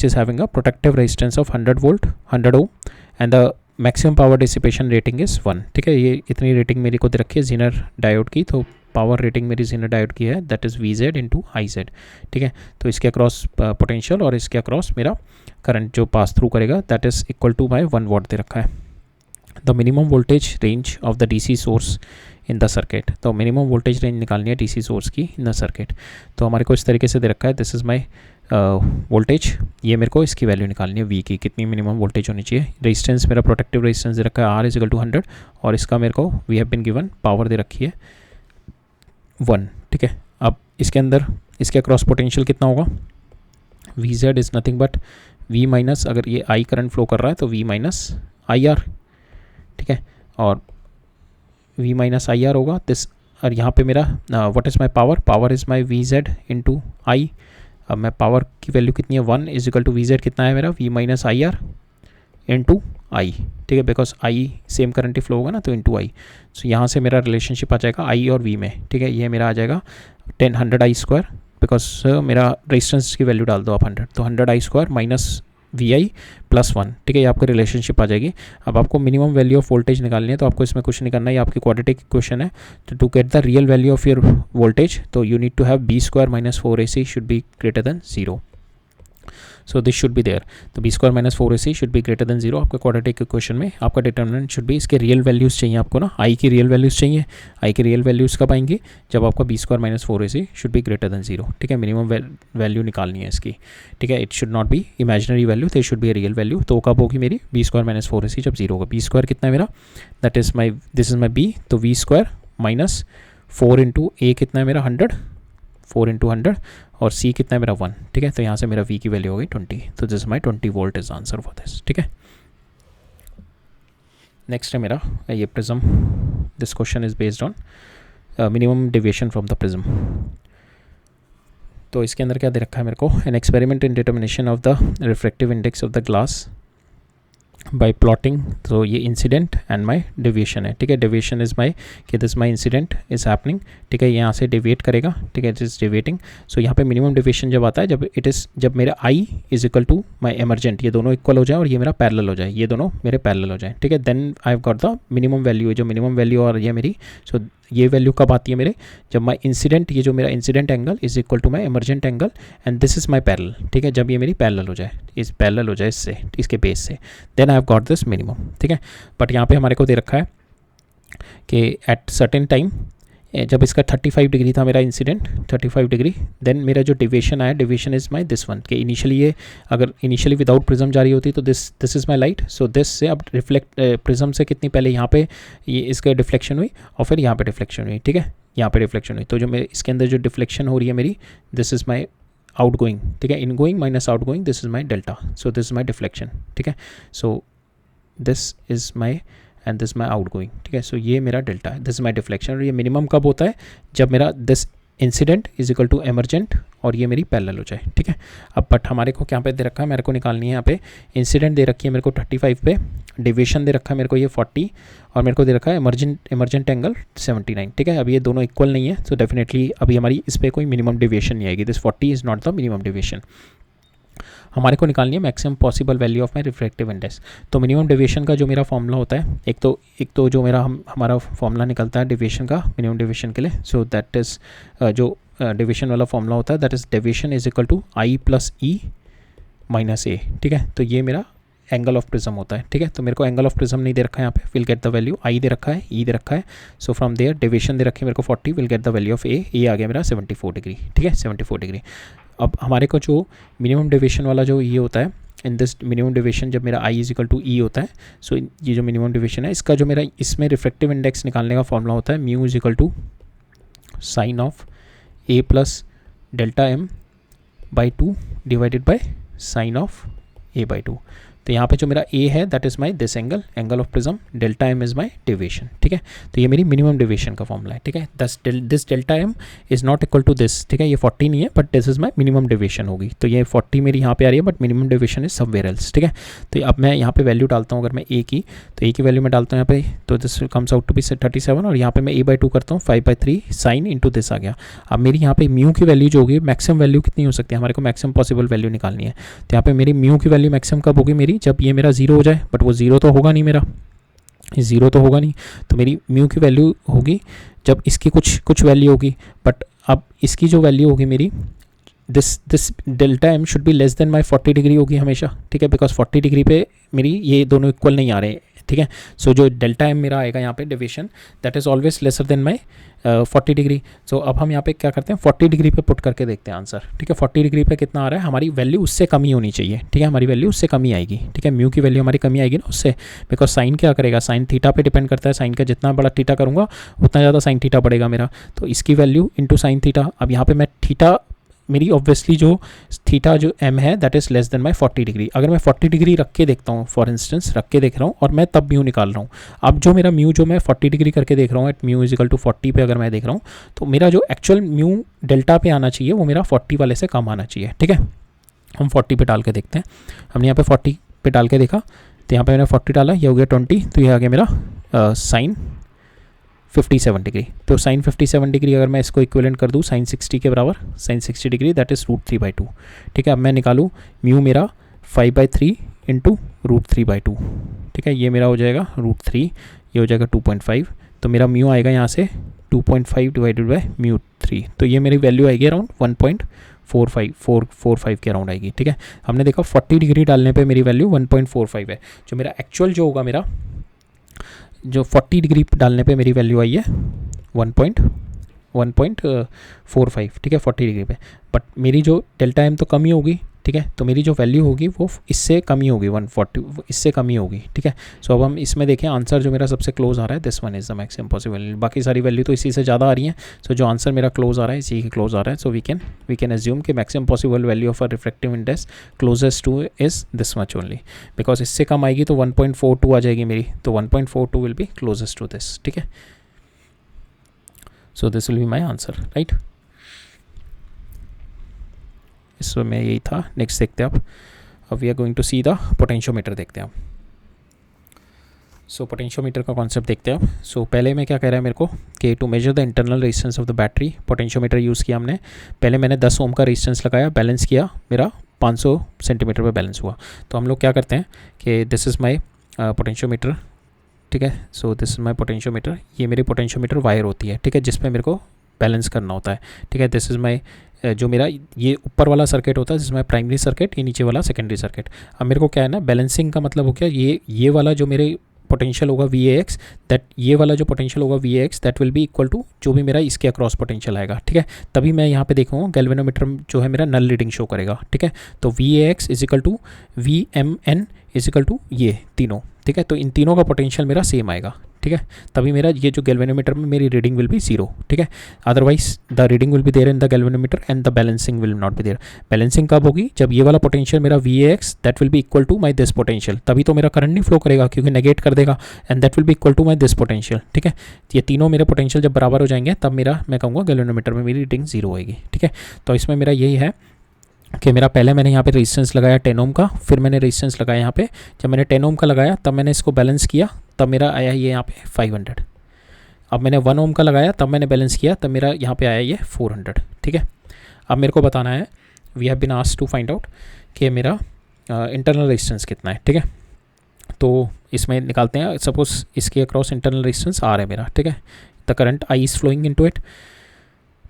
is having a protective resistance of 100 volt 100 ohm and the maximum power dissipation rating is 1. ठीक है, ये इतनी रेटिंग मेरी को दे रखी है Zener डायोड की, तो पावर रेटिंग मेरी Zener डायोड की है that is VZ into IZ. ठीक है, तो इसके अक्रॉस पोटेंशियल और इसके अक्रॉस मेरा करंट जो पास थ्रू करेगा that is equal to my 1 watt दे रखा है. The minimum voltage range of the DC source in the circuit, तो मिनिमम वोल्टेज रेंज निकालनी है DC सोर्स की इन द सर्किट. तो हमारे को इस तरीके से दे रखा है, दिस इज़ माई वोल्टेज, ये मेरे को इसकी वैल्यू निकालनी है V की, कितनी मिनिमम वोल्टेज होनी चाहिए. रेजिस्टेंस मेरा प्रोटेक्टिव रेजिस्टेंस दे रखा है R इज इक्वल टू 100 और इसका मेरे को we have been given power दे रखी है 1. ठीक है, अब इसके अंदर इसके अक्रॉस पोटेंशियल कितना होगा, VZ is nothing but V minus, अगर ये I करंट फ्लो कर रहा है तो V माइनस IR. ठीक है, और V माइनस IR होगा दिस, और यहाँ पे मेरा what is my power, power is my VZ into I. अब मैं पावर की वैल्यू कितनी है 1 इज इक्वल टू VZ कितना है मेरा V minus IR into I. ठीक है, because I same current he flow होगा ना, तो इंटू I. सो यहाँ से मेरा रिलेशनशिप आ जाएगा I और V में. ठीक है, ये मेरा आ जाएगा 100I स्क्वायर, बिकॉज मेरा रेजिस्टेंस की वैल्यू डाल दो आप 100, तो 100I square minus VI plus 1. ठीक है, ये आपकी रिलेशनशिप आ जाएगी. अब आपको मिनिमम वैल्यू ऑफ वोल्टेज निकालनी है, तो आपको इसमें कुछ नहीं करना है, ये आपकी क्वाड्रेटिक इक्वेशन है. तो to get the real value of your voltage, तो you need to have B square minus 4AC should be greater than 0. So this should be there, तो B square minus 4AC should be greater than 0. आपका quadratic equation में आपका determinant should be, इसके real values चाहिए आपको ना, I की real values चाहिए. I की रियल वैल्यूज़ कब आएंगी, जब आपका B square minus 4AC should be greater than 0. ठीक है, मिनिमम वैल्यू निकालनी है इसकी. ठीक है, it should not be imaginary value, they should be a real value. तो कब होगी मेरी B स्क्वायर माइनस 4AC, जब 0 होगा. B स्क्वायर कितना है मेरा, that is my, this is my B, तो V square minus 4 into A कितना है मेरा 100, 4 इंटू 100, और C कितना है मेरा 1. ठीक है, तो यहाँ से मेरा V की वैल्यू हो गई 20. तो this my 20 volt is answer for this. ठीक है, नेक्स्ट है मेरा ये prism. This question is based on minimum deviation from the prism. तो इसके अंदर क्या दे रखा है मेरे को, an experiment in determination of the refractive index of the glass bye plotting. तो ये इंसिडेंट एंड माई डेविएशन है. ठीक है, डेविएशन इज माई कि this my incident is happening. ठीक है, यहाँ से डेविएट करेगा. ठीक है, इट इज डेविएटिंग. सो यहाँ पे मिनिमम डेविएशन जब आता है, जब मेरा I is equal to my emergent, ये दोनों इक्वल हो जाए और ये मेरा पैरेलल हो जाए, ये दोनों मेरे पैरेलल हो जाए. ठीक है, then I have got the minimum value. जो मिनिमम वैल्यू और ये मेरी, सो ये वैल्यू कब आती है मेरे, जब माई इंसिडेंट, ये जो मेरा incident angle is equal to my emergent angle and this is my parallel. ठीक है, जब ये मेरी पैरेलल हो जाए, इस पैरेलल हो जाए इससे, इसके बेस से, then I have got this minimum. ठीक है, बट यहाँ पे हमारे को दे रखा है कि एट सर्टेन टाइम, जब इसका 35 डिग्री था मेरा इंसिडेंट, 35 डिग्री, देन मेरा जो डेविएशन आया, deviation is my this one. कि इनिशियली ये अगर इनिशियली विदाउट प्रिज्म जा रही होती तो this is my light. So this से अब रिफ्लेक्ट प्रिज्म से कितनी पहले यहाँ पे ये इसका डिफ्लेक्शन हुई और फिर यहाँ पे डिफ्लेक्शन हुई. ठीक है, यहाँ पे डिफ्लेक्शन हुई, तो जो मेरे इसके अंदर जो डिफ्लेक्शन हो रही है मेरी, this is my out going. ठीक है, in going minus out going, this is my delta. So this is my deflection. ठीक है, so this is my and this my out going. ठीक है, सो ये मेरा डेल्टा है, दिस माई डिफ्लेक्शन. और ये मिनिमम कब होता है, जब मेरा this incident is equal to emergent और ये मेरी पैरेलल हो जाए. ठीक है, अब बट हमारे को क्या पे दे रखा है, मेरे को निकालनी है यहाँ पे इंसिडेंट दे रखी है मेरे को 35 पे, डेविएशन दे रखा है मेरे को ये 40, और मेरे को दे रखा है एमरजेंट एंगल 79. ठीक है, अब ये दोनों इक्वल नहीं है, सो डेफिनेटली अभी हमारी इस पर कोई मिनिमम डेविएशन नहीं आएगी. This 40 is not the minimum deviation. हमारे को निकालनी है maximum possible value of my refractive index. तो मिनिमम डेविएशन का जो मेरा फॉर्मूला होता है, एक तो जो मेरा हमारा फॉर्मूला निकलता है डेविएशन का, मिनिमम डेविएशन के लिए. सो दैट इज़ जो डेविएशन वाला फॉर्मूला होता है, that is deviation is equal to I plus E minus A. ठीक है, तो ये मेरा एंगल ऑफ प्रिज्म होता है. ठीक है, तो मेरे को एंगल ऑफ प्रिज्म नहीं दे रखा है यहाँ पे, will get the value I दे रखा है, E दे रखा है. सो फ्रॉम देयर डेविएशन दे रखी है मेरे को 40, will get the value of A आ गया मेरा 74 डिग्री. ठीक है, 74 डिग्री. अब हमारे को जो मिनिमम डेविएशन वाला जो ये होता है, इन दिस मिनिमम डेविएशन जब मेरा I is equal to E होता है, सो ये जो मिनिमम डेविएशन है, इसका जो मेरा इसमें रिफ्रैक्टिव इंडेक्स निकालने का फॉर्मूला होता है, mu is equal to sine of A plus delta M by 2 divided by sine of A by 2. तो यहाँ पे जो मेरा ए है that is my this angle of prism, delta M is my deviation, ठीक है। तो ये मेरी मिनिमम डेविएशन का फॉर्मूला है, ठीक है। This delta M is not equal to this, ठीक है, ये 40 नहीं है but this is my minimum deviation होगी। तो ये 40 मेरी यहाँ पे आ रही है but minimum deviation is somewhere else, ठीक है। तो अब मैं यहाँ पे वैल्यू डालता हूँ, अगर मैं ए की, तो ए की वैल्यू मैं डालता हूँ यहाँ पे, तो this comes out to be 37 और यहाँ पे मैं a/2 करता हूँ 5/3 साइन इंटू दिस आ गया। अब मेरी यहाँ पे म्यू की वैल्यू जो होगी, मैक्सिमम वैल्यू कितनी हो सकती है, हमारे को मैक्सिमम पॉसिबल वैल्यू निकालनी है। तो यहाँ पे मेरी म्यू की वैल्यू मैक्सिमम कब होगी मेरी, जब ये मेरा 0 हो जाए, बट वो 0 तो होगा नहीं, मेरा 0 तो होगा नहीं। तो मेरी म्यू की वैल्यू होगी जब इसकी कुछ वैल्यू होगी, बट अब इसकी जो वैल्यू होगी मेरी, this delta M should be less than my 40 degree होगी हमेशा, ठीक है, बिकॉज 40 डिग्री पे मेरी ये दोनों इक्वल नहीं आ रहे हैं, ठीक है। सो जो डेल्टा एम मेरा आएगा यहाँ पे deviation, that is always lesser than my 40 degree. So अब हम यहाँ पे क्या करते हैं, 40 डिग्री पे पुट करके देखते हैं आंसर, ठीक है। 40 डिग्री पे कितना आ रहा है, हमारी वैल्यू उससे कम ही होनी चाहिए, ठीक है, हमारी वैल्यू उससे कम ही आएगी, ठीक है। म्यू की वैल्यू हमारी कमी आएगी ना उससे, बिकॉज साइन क्या करेगा, साइन थीटा पे डिपेंड करता है, साइन का जितना बड़ा थीटा करूँगा उतना ज़्यादा साइन थीटा बढ़ेगा मेरा। तो इसकी वैल्यू इंटू साइन थीटा, अब यहाँ पे मैं थीटा मेरी ऑब्वियसली जो थीटा जो एम है that is less than my 40 degree. अगर मैं 40 डिग्री रख के देखता हूँ, फॉर इंस्टेंस रख के देख रहा हूँ और मैं तब म्यू निकाल रहा हूँ, अब जो मेरा म्यू जो मैं 40 डिग्री करके देख रहा हूँ at mu is equal to 40 पे अगर मैं देख रहा हूँ, तो मेरा जो एक्चुअल म्यू डेल्टा पे आना चाहिए वो मेरा 40 वाले से कम आना चाहिए, ठीक है। हम 40 पे डाल के देखते हैं, हमने यहाँ पे 40 पे डाल के देखा, तो यहाँ पे मैंने 40 डाला, ये हो गया 20, तो ये आ गया मेरा साइन 57 डिग्री। तो साइन 57 डिग्री अगर मैं इसको इक्विवेलेंट कर दूँ साइन 60 के बराबर, साइन 60 डिग्री दैट इज़ √3/2, ठीक है। अब मैं निकालूँ म्यू मेरा 5/3 इंटू √3/2, ठीक है, ये मेरा हो जाएगा √3, ये हो जाएगा 2.5, तो मेरा म्यू आएगा यहाँ से 2.5 डिवाइडेड बाई μ3, तो ये मेरी वैल्यू आएगी अराउंड 1.45 के अराउंड आएगी, ठीक है। हमने देखा 40 डिग्री डालने पे मेरी वैल्यू 1.45 है, जो मेरा एक्चुअल जो होगा मेरा जो 40 डिग्री डालने पे मेरी वैल्यू आई है 1.45, ठीक है, 40 डिग्री पे, बट मेरी जो डेल्टा एम तो कम ही होगी, ठीक है, तो मेरी जो वैल्यू होगी वो इससे कम ही होगी, 140 इससे कम ही होगी, ठीक है। सो अब हम इसमें देखें आंसर जो मेरा सबसे क्लोज आ रहा है, this one is the maximum possible, बाकी सारी वैल्यू तो इसी से ज़्यादा आ रही हैं। सो जो आंसर मेरा क्लोज आ रहा है इसी के क्लोज आ रहा है, सो वी कैन एज्यूम कि maximum possible value of a reflective index closest two is this much only, because इससे कम आएगी तो 1.42 आ जाएगी मेरी, तो 1.42 will be closest to this, ठीक है। So this will be my answer, right. इसमें यही था। नेक्स्ट देखते हैं अब we are going to see the potentiometer, देखते हैं अब। सो पोटेंशियोमीटर का कॉन्सेप्ट देखते हैं अब। सो पहले में क्या कह रहा है मेरे को कि to measure the internal resistance of the battery, potentiometer use किया हमने। पहले मैंने 10 ओम का रेजिस्टेंस लगाया, बैलेंस किया, मेरा 500 सेंटीमीटर पे बैलेंस हुआ। तो हम लोग क्या करते हैं कि दिस इज़ माई पोटेंशियोमीटर, ठीक है। So this is my potentiometer, ये मेरी पोटेंशियोमीटर वायर होती है, ठीक है, जिसमें मेरे को बैलेंस करना होता है, ठीक है। दिस इज़ माई जो मेरा ये ऊपर वाला सर्किट होता है जिसमें प्राइमरी सर्किट, ये नीचे वाला सेकेंडरी सर्किट। अब मेरे को क्या है ना, बैलेंसिंग का मतलब हो गया ये वाला जो मेरे पोटेंशियल होगा VAX, दैट ये वाला जो पोटेंशियल होगा VAX that will be equal to जो भी मेरा इसके अक्रॉस पोटेंशियल आएगा, ठीक है। तभी मैं यहाँ पे देखूँगा गैल्वेनोमीटर जो है मेरा नल रीडिंग शो करेगा, ठीक है। तो VAX is equal to VMN is equal to ये तीनों, ठीक है। तो इन तीनों का पोटेंशियल मेरा सेम आएगा, ठीक है, तभी मेरा ये जो गैल्वेनोमीटर में मेरी रीडिंग विल बी 0, ठीक है। Otherwise the reading will be there in the galvanometer and the balancing will not be there. Balancing कब होगी, जब ये वाला पोटेंशियल मेरा VAX that will be equal to my this potential, तभी तो मेरा करंट नहीं फ्लो करेगा क्योंकि नेगेट कर देगा, and that will be equal to my this potential, ठीक है। ये तीनों मेरे पोटेंशियल जब बराबर हो जाएंगे तब मेरा मैं कहूँगा गैल्वेनोमीटर में मेरी रीडिंग 0 होगी, ठीक है। तो इसमें मेरा यही है कि मेरा पहले मैंने यहाँ पे रेजिस्टेंस लगाया 10 ओम का, फिर मैंने रेजिस्टेंस लगाया यहाँ पे, जब मैंने 10 ओम का लगाया तब मैंने इसको बैलेंस किया, तब मेरा आया ये यहाँ पे 500। अब मैंने 1 ओम का लगाया तब मैंने बैलेंस किया, तब मेरा यहाँ पे आया ये 400, ठीक है। अब मेरे को बताना है, we have been asked to find out कि मेरा इंटरनल रेजिस्टेंस कितना है, ठीक है। तो इसमें निकालते हैं, सपोज इसके अक्रॉस इंटरनल रेजिस्टेंस R है मेरा, ठीक है। The current I is flowing into it,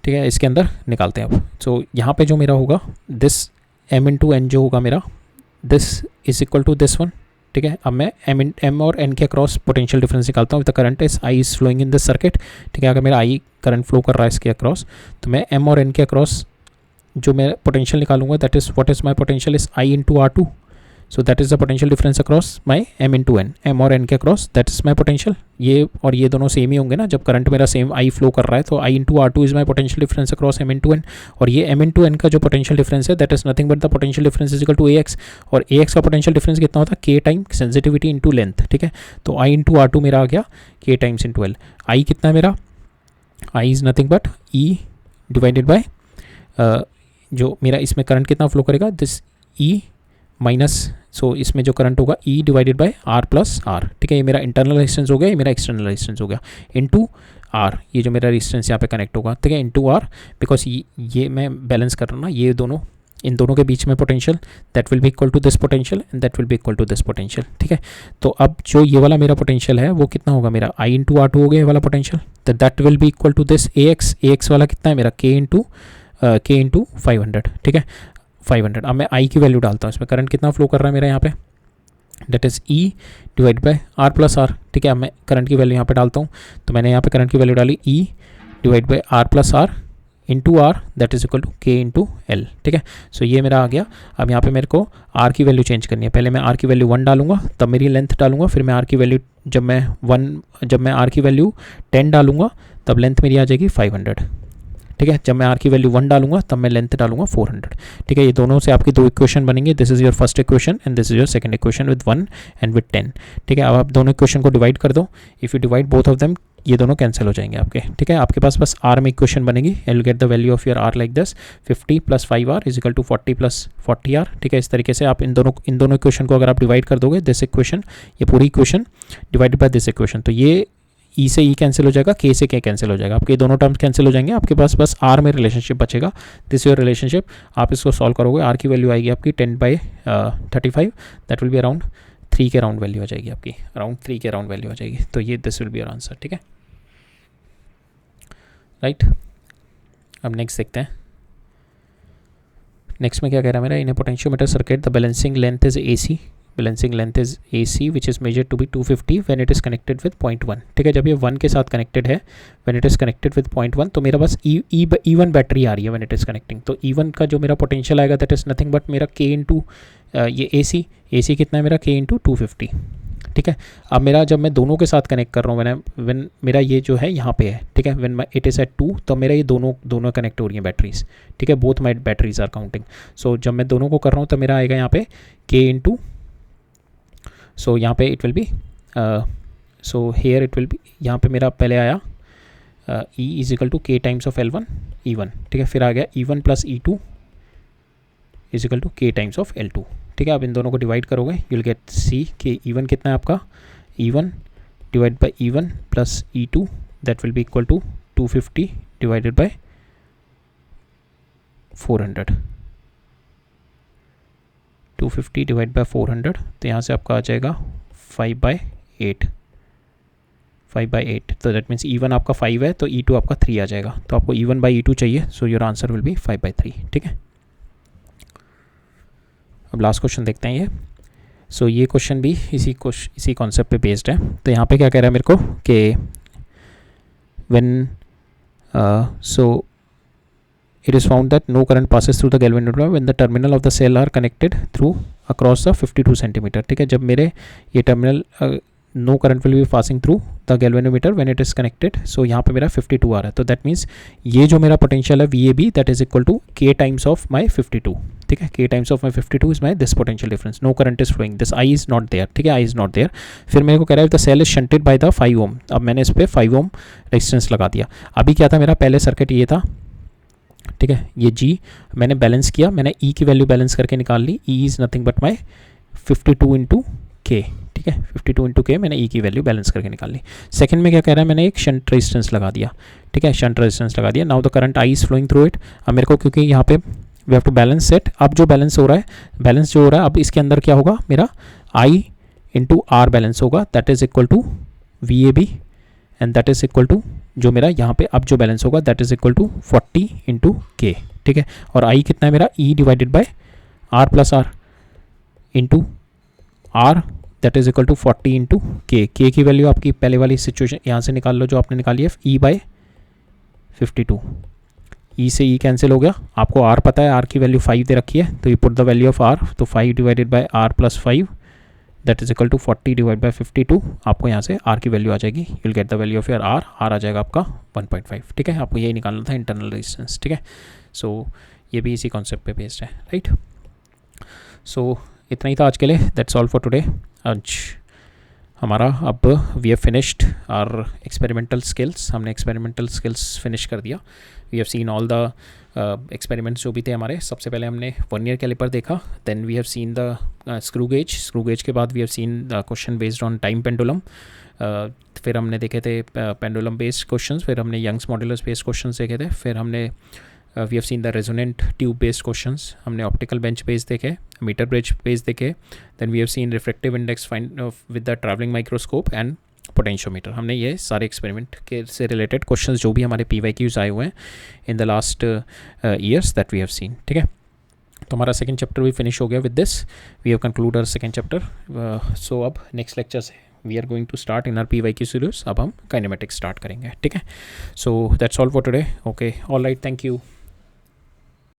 ठीक है, इसके अंदर निकालते हैं अब। सो यहाँ पे जो मेरा होगा दिस M इंटू N जो होगा मेरा, this is equal to this one, ठीक है। अब मैं M और N के अक्रॉस पोटेंशियल डिफरेंस निकालता हूँ। The current is I is flowing in this circuit, ठीक है। अगर मेरा I करंट फ्लो कर रहा है इसके अक्रॉस, तो मैं M और N के अक्रॉस जो मैं पोटेंशियल निकालूंगा that is what is my potential is I into R2, so that is the potential difference across my m into N, M और एन के across, that is my potential. ये और ये दोनों सेम ही होंगे ना, जब करंट मेरा सेम आई फ्लो कर रहा है, तो I into R two is my potential difference across m into N, और ये m इंटू एन का जो पोटेंशियल डिफरेंस है that is nothing but the potential difference is equal to ax, और ax का पोटेंशियल डिफरेंस कितना होता है, k time sensitivity into length, ठीक है। तो i इंटू आर टू मेरा आ गया k टाइम्स इंटू एल। आई कितना है मेरा, i is nothing but e divided bye जो मेरा इसमें करंट कितना फ्लो करेगा, दिस ई माइनस, सो इसमें जो करंट होगा E divided by R plus R, ठीक है। ये मेरा इंटरनल रेजिस्टेंस हो गया, ये मेरा एक्सटर्नल रेजिस्टेंस हो गया, इनटू आर, ये जो मेरा रेजिस्टेंस यहाँ पे कनेक्ट होगा, ठीक है, इनटू आर, बिकॉज ये मैं बैलेंस कर रहा हूँ ना, ये दोनों, इन दोनों के बीच में potential that will be equal to this potential and that will be equal to this potential, ठीक है। तो अब जो ये वाला मेरा पोटेंशियल है वो कितना होगा मेरा, आई इंटू आर टू हो गया ये वाला पोटेंशियल, तो that will be equal to this X वाला कितना है मेरा, के इंटू 500, ठीक है, 500। अब मैं आई की वैल्यू डालता हूँ, इसमें करंट कितना फ्लो कर रहा है मेरा यहाँ पे, that is E divide by R plus R, ठीक है। अब मैं करंट की वैल्यू यहाँ पे डालता हूँ, तो मैंने यहाँ पे करंट की वैल्यू डाली E divide by R plus R into R, that is equal to K into L, ठीक है। सो ये मेरा आ गया। अब यहाँ पे मेरे को आर की वैल्यू चेंज करनी है, पहले मैं आर की वैल्यू 1 डालूंगा, तब मेरी लेंथ डालूंगा, फिर मैं आर की वैल्यू जब मैं आर की वैल्यू 10 डालूंगा तब लेंथ मेरी आ जाएगी 500, ठीक है। जब मैं आर की वैल्यू 1 डालूंगा तब मैं लेंथ डालूंगा 400, ठीक है। ये दोनों से आपकी दो इक्वेशन बनेंगे, this is your first equation and this is your second equation with 1 and with 10, ठीक है। अब आप दोनों इक्वेशन को डिवाइड कर दो, if you divide both of them ये दोनों कैंसिल हो जाएंगे आपके, ठीक है। आपके पास बस आर में इक्वेशन बनेगी, and you get the value of your R like this, 50 plus 5r is equal to 40 plus 40r, ठीक है। इस तरीके से आप इन दोनों इक्वेशन को अगर आप डिवाइड कर दोगे, दिस इक्वेशन, ये पूरी equation divided by this equation, तो ये ई से ई कैंसिल हो जाएगा, के से के कैंसिल हो जाएगा, आपके दोनों टर्म्स कैंसिल हो जाएंगे, आपके पास बस आर में रिलेशनशिप बचेगा, दिस योर रिलेशनशिप। आप इसको सॉल्व करोगे, आर की वैल्यू आएगी आपकी 10/35, दैट विल बी अराउंड 3 के अराउंड वैल्यू आ जाएगी आपकी, अराउंड 3 के अराउंड वैल्यू आ जाएगी, तो ये this will be your answer, ठीक है, राइट। अब नेक्स्ट देखते हैं, नेक्स्ट में क्या कह रहा है मेरा, in a potentiometer circuit the balancing length is AC, balancing length is AC which is measured to be 250 when it is connected with 0.1, ठीक है। जब ये 1 के साथ कनेक्टेड है, when it is connected with 0.1, तो मेरा बस E1 बैटरी आ रही है व्हेन इट इज़ कनेक्टिंग, तो E1 का जो मेरा पोटेंशियल आएगा दैट इज़ नथिंग बट मेरा K इंटू ये AC कितना है मेरा, K इंटू 250, ठीक है। अब मेरा जब मैं दोनों के साथ कनेक्ट कर रहा हूँ, व्हेन मेरा ये जो है यहाँ पे है, ठीक है, व्हेन इट इज़ एट 2, तब मेरा ये दोनों कनेक्ट हो रही हैं बैटरीज, ठीक है, both my batteries are counting. So जब मैं दोनों को कर रहा हूँ तब मेरा आएगा यहाँ पे K इंटू, सो यहाँ पे it will be, so here it will be, यहाँ पे मेरा पहले आया E is equal to K times of L1 E1, ठीक है, फिर आ गया E1 plus E2 is equal to K times of L2, ठीक है। आप इन दोनों को डिवाइड करोगे, यू विल गेट सी कि E1 कितना है आपका, E1 divide by E1 plus E2, that will be equal to 250 divided by 400, 250 divide by 400, तो यहाँ से आपका आ जाएगा 5/8, तो दैट मीन्स E1 आपका 5 है तो E2 आपका 3 आ जाएगा, तो आपको E1 बाई E2 चाहिए, so your answer will be 5/3, ठीक है। अब लास्ट क्वेश्चन देखते हैं ये, सो ये क्वेश्चन भी इसी कॉन्सेप्ट पे बेस्ड है। तो यहाँ पे क्या कह रहा है मेरे को कि when so it is found that no current passes through the galvanometer when the terminal of the cell are connected through across the 52 centimeter, ठीक है। जब मेरे ये terminal no current will be passing through the galvanometer when it is connected, so यहाँ पे मेरा 52 आ रहा है, तो दैट मीन्स ये जो मेरा पोटेंशियल है VAB that is equal to K times of my 52, ठीक है। K times of my 52 is my this potential difference, no current is flowing, this I is not there, ठीक है, I इज नॉट देयर। फिर मेरे को कह रहा है the cell is shunted by the 5 ohm, अब मैंने इस पर 5 ओम रेजिस्टेंस लगा दिया। अभी क्या था मेरा पहले सर्किट ये था, ठीक है, ये G मैंने बैलेंस किया, मैंने E की वैल्यू बैलेंस करके निकाल ली, E is nothing but my 52 into K, ठीक है, 52 इंटू K मैंने E की वैल्यू बैलेंस करके निकाल ली। सेकंड में क्या कह रहा है, मैंने एक शंट रेजिस्टेंस लगा दिया, ठीक है, शंट रेजिस्टेंस लगा दिया, now the current I is flowing through it. अब मेरे को क्योंकि यहाँ पे we have to balance set, अब जो बैलेंस हो रहा है, बैलेंस जो हो रहा है अब इसके अंदर क्या होगा मेरा I इंटू R बैलेंस होगा, that is equal to VAB and that is equal to जो मेरा यहाँ पे अब जो बैलेंस होगा that is equal to 40 into K, ठीक है। और I कितना है मेरा E divided by R plus R into R that is equal to 40 into K की वैल्यू आपकी पहले वाली सिचुएशन यहाँ से निकाल लो जो आपने निकाली है E बाय 52, ई से ई कैंसिल हो गया, आपको आर पता है, आर की वैल्यू 5 दे रखी है, तो you put the value of R, तो 5 divided by R plus 5 that is equal to 40 divide by 52, आपको यहाँ से आर की वैल्यू आ जाएगी, you will get the value of your R, R आ जाएगा आपका 1.5, ठीक है, आपको यही निकालना था इंटरनल रेजिस्टेंस, ठीक है। सो ये भी इसी कॉन्सेप्ट पे बेस्ड है, राइट। सो इतना ही था आज के लिए, दैट्स ऑल फॉर टुडे। आज हमारा अब we have finished our experimental skills, हमने एक्सपेरिमेंटल स्किल्स फिनिश कर दिया। We have seen all the experiments जो भी थे हमारे। सबसे पहले हमने वर्नियर कैलिपर देखा, then we have seen the screw gauge के बाद we have seen the question based on time pendulum, फिर हमने देखे थे पेंडुलम बेस्ड क्वेश्चंस, फिर हमने यंग्स मॉड्यूलस बेस्ड क्वेश्चंस देखे थे, फिर हमने we have seen the resonant tube based questions, हमने ऑप्टिकल बेंच बेस्ड देखे, मीटर ब्रिज बेस्ड देखे, then we have seen refractive index find with the travelling microscope and potentiometer. हमने ये सारे एक्सपेरिमेंट के से रिलेटेड क्वेश्चंस जो भी हमारे PYQs आए हुए हैं in the last years that we have seen, ठीक है। तो हमारा सेकंड चैप्टर भी फिनिश हो गया with this, we have concluded our second chapter. So अब नेक्स्ट लेक्चर से we are going to start in our PYQ series, अब हम काइनेमेटिक्स स्टार्ट करेंगे, ठीक है। So that's all for today, okay, all right, thank you.